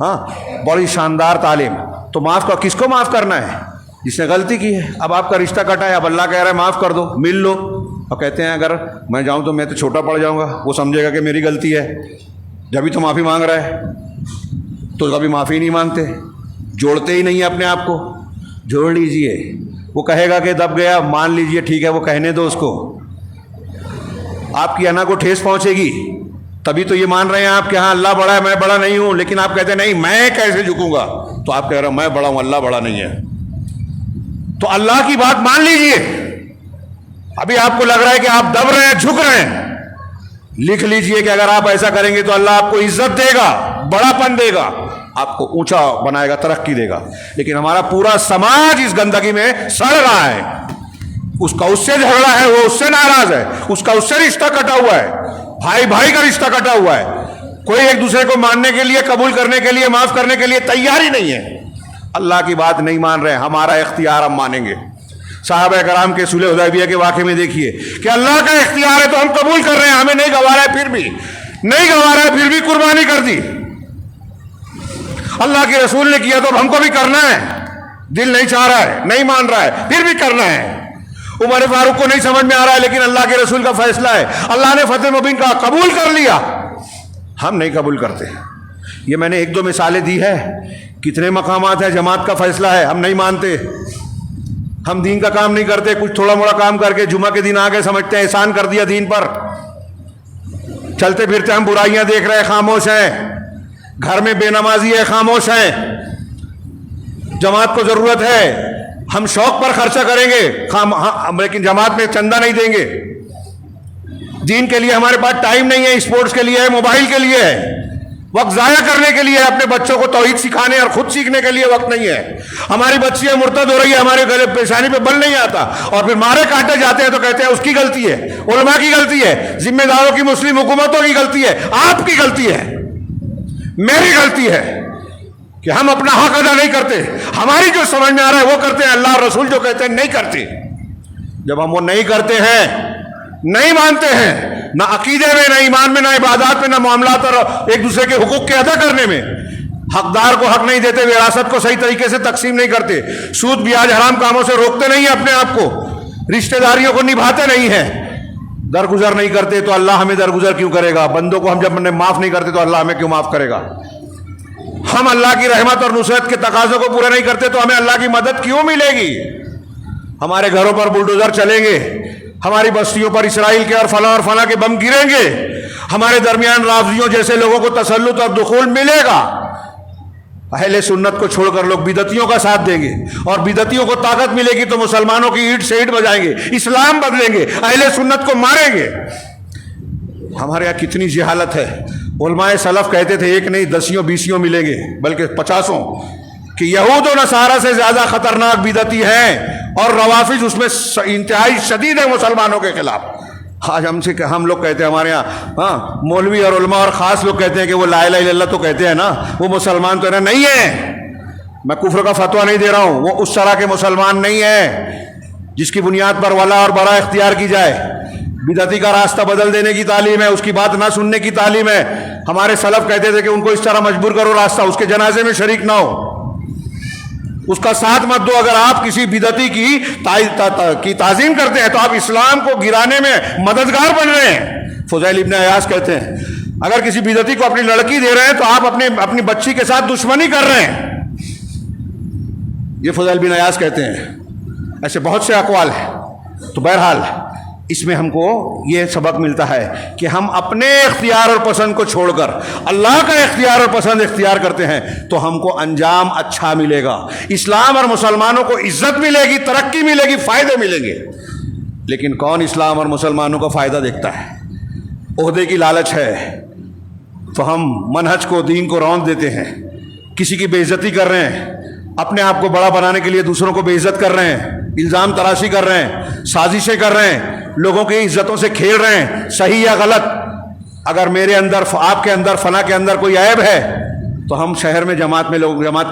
ہاں، بڑی شاندار تعلیم۔ تو معاف کا کس کو معاف کرنا ہے؟ جس نے غلطی کی ہے۔ اب آپ کا رشتہ کٹا ہے، اب اللہ کہہ رہا ہے معاف کر دو، مل لو، اور کہتے ہیں اگر میں جاؤں تو میں تو چھوٹا پڑ جاؤں گا، وہ سمجھے گا کہ میری غلطی ہے، جبھی تو معافی مانگ رہا ہے، تو کبھی معافی نہیں مانگتے، جوڑتے ہی نہیں اپنے آپ کو۔ جوڑ لیجئے، وہ کہے گا کہ دب گیا، مان لیجئے، ٹھیک ہے، وہ کہنے دو اس کو، آپ کی انا کو ٹھیس پہنچے گی، تبھی تو یہ مان رہے ہیں آپ کہ ہاں اللہ بڑا ہے، میں بڑا نہیں ہوں، لیکن آپ کہتے ہیں نہیں میں کیسے جھکوں گا، تو آپ کہہ رہے ہیں میں بڑا ہوں، اللہ بڑا نہیں ہے۔ تو اللہ کی بات مان لیجئے، ابھی آپ کو لگ رہا ہے کہ آپ دب رہے ہیں، جھک رہے ہیں، لکھ لیجئے کہ اگر آپ ایسا کریں گے تو اللہ آپ کو عزت دے گا، بڑا پن دے گا، آپ کو اونچا بنائے گا، ترقی دے گا۔ لیکن ہمارا پورا سماج اس گندگی میں سڑ رہا ہے، اس کا اس سے جھگڑا ہے، وہ اس سے ناراض ہے، اس کا اس سے رشتہ کٹا ہوا ہے، بھائی بھائی کا رشتہ کٹا ہوا ہے، کوئی ایک دوسرے کو ماننے کے لیے، قبول کرنے کے لیے، معاف کرنے کے لیے تیار ہی نہیں ہے۔ اللہ کی بات نہیں مان رہے، ہمارا اختیار ہم مانیں گے۔ صحابہ کرام کے صلح حدیبیہ کے واقعے میں دیکھیے کہ اللہ کا اختیار ہے تو ہم قبول کر رہے ہیں، ہمیں نہیں گوارا ہے، پھر بھی نہیں گوارا ہے، پھر بھی قربانی کر دی۔ اللہ کے رسول نے کیا تو ہم کو بھی کرنا ہے، دل نہیں چاہ رہا ہے، نہیں مان رہا ہے، پھر بھی کرنا ہے۔ عمر فاروق کو نہیں سمجھ میں آ رہا ہے، لیکن اللہ کے رسول کا فیصلہ ہے، اللہ نے فتح مبین کا قبول کر لیا، ہم نہیں قبول کرتے۔ یہ میں نے 1-2 مثالیں دی ہے، کتنے مقامات ہیں جماعت کا فیصلہ ہے، ہم نہیں مانتے، ہم دین کا کام نہیں کرتے، کچھ تھوڑا موڑا کام کر کے جمعہ کے دن آ گئے، سمجھتے ہیں احسان کر دیا دین پر، چلتے پھرتے ہم برائیاں دیکھ رہے ہیں، خاموش ہیں، گھر میں بے نمازی ہے، خاموش ہیں، جماعت کو ضرورت ہے، ہم شوق پر خرچہ کریں گے، لیکن جماعت میں چندہ نہیں دیں گے، دین کے لیے ہمارے پاس ٹائم نہیں ہے، اسپورٹس کے لیے ہے، موبائل کے لیے ہے، وقت ضائع کرنے کے لیے اپنے بچوں کو توحید سکھانے اور خود سیکھنے کے لیے وقت نہیں ہے. ہماری بچیاں مرتد ہو رہی ہے, ہمارے گلے پیشانی پہ بل نہیں آتا, اور پھر مارے کاٹے جاتے ہیں تو کہتے ہیں اس کی غلطی ہے, علماء کی غلطی ہے, ذمہ داروں کی مسلم حکومتوں کی غلطی ہے, آپ کی غلطی ہے, میری غلطی ہے کہ ہم اپنا حق ادا نہیں کرتے. ہماری جو سمجھ میں آ رہا ہے وہ کرتے ہیں, اللہ اور رسول جو کہتے ہیں نہیں کرتے. جب ہم وہ نہیں کرتے ہیں, نہیں مانتے ہیں, نہ عقیدے میں, نہ ایمان میں, نہ عبادات میں, نہ معاملات اور ایک دوسرے کے حقوق کے ادا کرنے میں, حقدار کو حق نہیں دیتے, وراثت کو صحیح طریقے سے تقسیم نہیں کرتے, سود بیاج حرام کاموں سے روکتے نہیں ہیں اپنے آپ کو, رشتہ داریوں کو نبھاتے نہیں ہیں, درگزر نہیں کرتے, تو اللہ ہمیں درگزر کیوں کرے گا؟ بندوں کو ہم جب معاف نہیں کرتے تو اللہ ہمیں کیوں معاف کرے گا؟ ہم اللہ کی رحمت اور نصرت کے تقاضوں کو پورا نہیں کرتے تو ہمیں اللہ کی مدد کیوں ملے گی؟ ہمارے گھروں پر بلڈوزر چلیں گے, ہماری بستیوں پر اسرائیل کے اور فلاں کے بم گریں گے, ہمارے درمیان رافضیوں جیسے لوگوں کو تسلط اور دخول ملے گا. اہل سنت کو چھوڑ کر لوگ بدعتیوں کا ساتھ دیں گے, اور بدعتیوں کو طاقت ملے گی تو مسلمانوں کی اینٹ سے اینٹ بجائیں گے, اسلام بدلیں گے, اہل سنت کو ماریں گے. ہمارے یہاں کتنی جہالت ہے. علماء سلف کہتے تھے ایک نہیں 10 20 ملیں گے, بلکہ 50, کہ یہود و نصارہ سے زیادہ خطرناک بدعتی ہیں, اور روافض اس میں انتہائی شدید ہے مسلمانوں کے خلاف. آج ہم لوگ کہتے ہیں, ہمارے یہاں مولوی اور علماء اور خاص لوگ کہتے ہیں کہ وہ لا الہ الا اللہ تو کہتے ہیں نا, وہ مسلمان تو نہیں ہے. میں کفر کا فتویٰ نہیں دے رہا ہوں, وہ اس طرح کے مسلمان نہیں ہے جس کی بنیاد پر ولا اور برا اختیار کی جائے. بدعتی کا راستہ بدل دینے کی تعلیم ہے, اس کی بات نہ سننے کی تعلیم ہے. ہمارے سلف کہتے تھے کہ ان کو اس طرح مجبور کرو راستہ, اس کے جنازے میں شریک نہ ہو, اس کا ساتھ مت دو. اگر آپ کسی بدعتی کی تعظیم کرتے ہیں تو آپ اسلام کو گرانے میں مددگار بن رہے ہیں. فضیل ابن عیاض کہتے ہیں اگر کسی بدعتی کو اپنی لڑکی دے رہے ہیں تو آپ اپنی بچی کے ساتھ دشمنی کر رہے ہیں. یہ فضیل بن عیاض کہتے ہیں. ایسے بہت سے اقوال ہیں. تو بہرحال اس میں ہم کو یہ سبق ملتا ہے کہ ہم اپنے اختیار اور پسند کو چھوڑ کر اللہ کا اختیار اور پسند اختیار کرتے ہیں تو ہم کو انجام اچھا ملے گا, اسلام اور مسلمانوں کو عزت ملے گی, ترقی ملے گی, فائدے ملیں گے. لیکن کون اسلام اور مسلمانوں کا فائدہ دیکھتا ہے؟ عہدے کی لالچ ہے تو ہم منہج کو, دین کو رون دیتے ہیں, کسی کی بے عزتی کر رہے ہیں, اپنے آپ کو بڑا بنانے کے لیے دوسروں کو بے عزت کر رہے ہیں, الزام تراشی کر رہے ہیں, سازشیں کر رہے ہیں, لوگوں کی عزتوں سے کھیل رہے ہیں, صحیح یا غلط. اگر میرے اندر, آپ کے اندر, فلاں کے اندر کوئی عیب ہے تو ہم شہر میں جماعت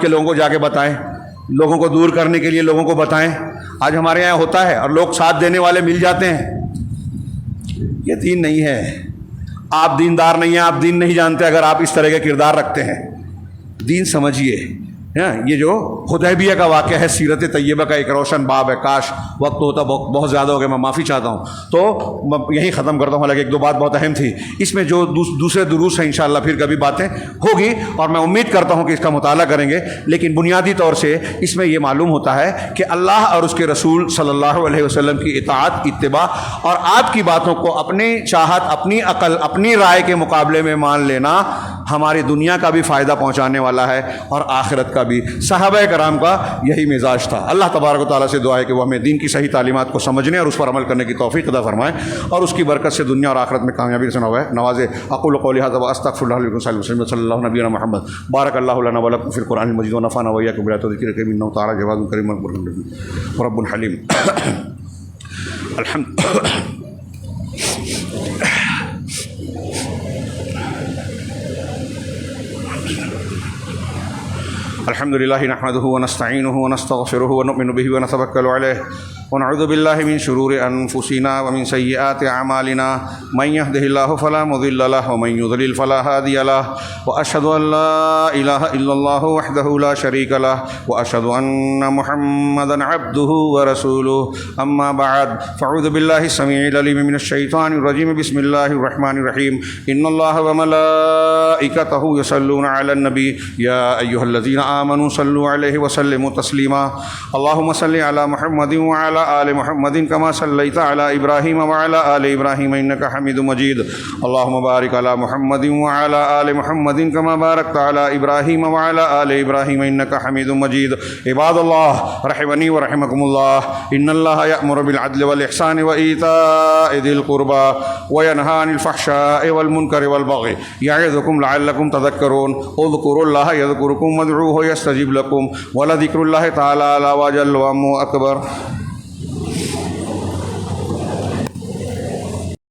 کے لوگوں کو جا کے بتائیں, لوگوں کو دور کرنے کے لیے لوگوں کو بتائیں. آج ہمارے یہاں ہوتا ہے اور لوگ ساتھ دینے والے مل جاتے ہیں. یہ دین نہیں ہے. آپ دیندار نہیں ہیں, آپ دین نہیں جانتے اگر آپ اس طرح کے کردار رکھتے ہیں. دین سمجھیے. یہ جو حدیبیہ کا واقعہ ہے, سیرت طیبہ کا ایک روشن باب ہے. کاش وقت ہوتا, بہت زیادہ ہو گیا, میں معافی چاہتا ہوں. تو میں یہیں ختم کرتا ہوں, حالانکہ 1 2 بات بہت اہم تھی. اس میں جو دوسرے دروس ہیں انشاءاللہ پھر کبھی باتیں ہوگی, اور میں امید کرتا ہوں کہ اس کا مطالعہ کریں گے. لیکن بنیادی طور سے اس میں یہ معلوم ہوتا ہے کہ اللہ اور اس کے رسول صلی اللہ علیہ وسلم کی اطاعت, اتباع, اور آپ کی باتوں کو اپنی چاہت, اپنی عقل, اپنی رائے کے مقابلے میں مان لینا ہماری دنیا کا بھی فائدہ پہنچانے والا ہے اور آخرت کا بھی. صحابہ کرام کا یہی مزاج تھا. اللہ تبارک و تعالیٰ سے دعا ہے کہ وہ ہمیں دین کی صحیح تعلیمات کو سمجھنے اور اس پر عمل کرنے کی توفیق عطا فرمائے, اور اس کی برکت سے دنیا اور آخرت میں کامیابی سے نوازے. اقول قولی ھذا واستغفر اللہ لکم صلی اللہ علیہ نبینا محمد. بارک اللہ لنا ولکم فی القرآن المجید ونفعنا وإياکم بآیات و ذکر الحکیم انہ تعالی جواد کریم رب حلیم. الحمد لله نحمده ونستعينه ونستغفره ونؤمن به ونتوكل عليه ونعوذ بالله من شرور أنفسنا ومن سيئات أعمالنا من يهده الله فلا مضل له ومن يضلل فلا هادي له وأشهد أن لا إله إلا الله وحده لا شريك له وأشهد أن محمدا عبده ورسوله. أما بعد فأعوذ بالله السميع العليم من الشيطان الرجيم. بسم الله الرحمن الرحيم. إن الله وملائكته يصلون على النبي يا أيها الذين آمنوا صلوا عليه وسلموا تسليما. اللهم صل على محمد وعلى آل محمد كما صليت على إبراهيم وعلى آل إبراهيم إنك حميد مجيد. اللهم بارك على محمد وعلى آل محمد كما باركت على إبراهيم وعلى آل إبراهيم إنك حميد مجيد. عباد الله رحمني ورحمكم الله, إن الله يأمر بالعدل والإحسان وإيتاء ذي القربى وينهى عن الفحشاء والمنكر والبغي يعظكم یعظکم لعلکم تذکرون اذکروا اللہ یذکرکم وادعوہ یستجب لکم ولذکر اللہ تعالی اعلی وجل وامو اکبر۔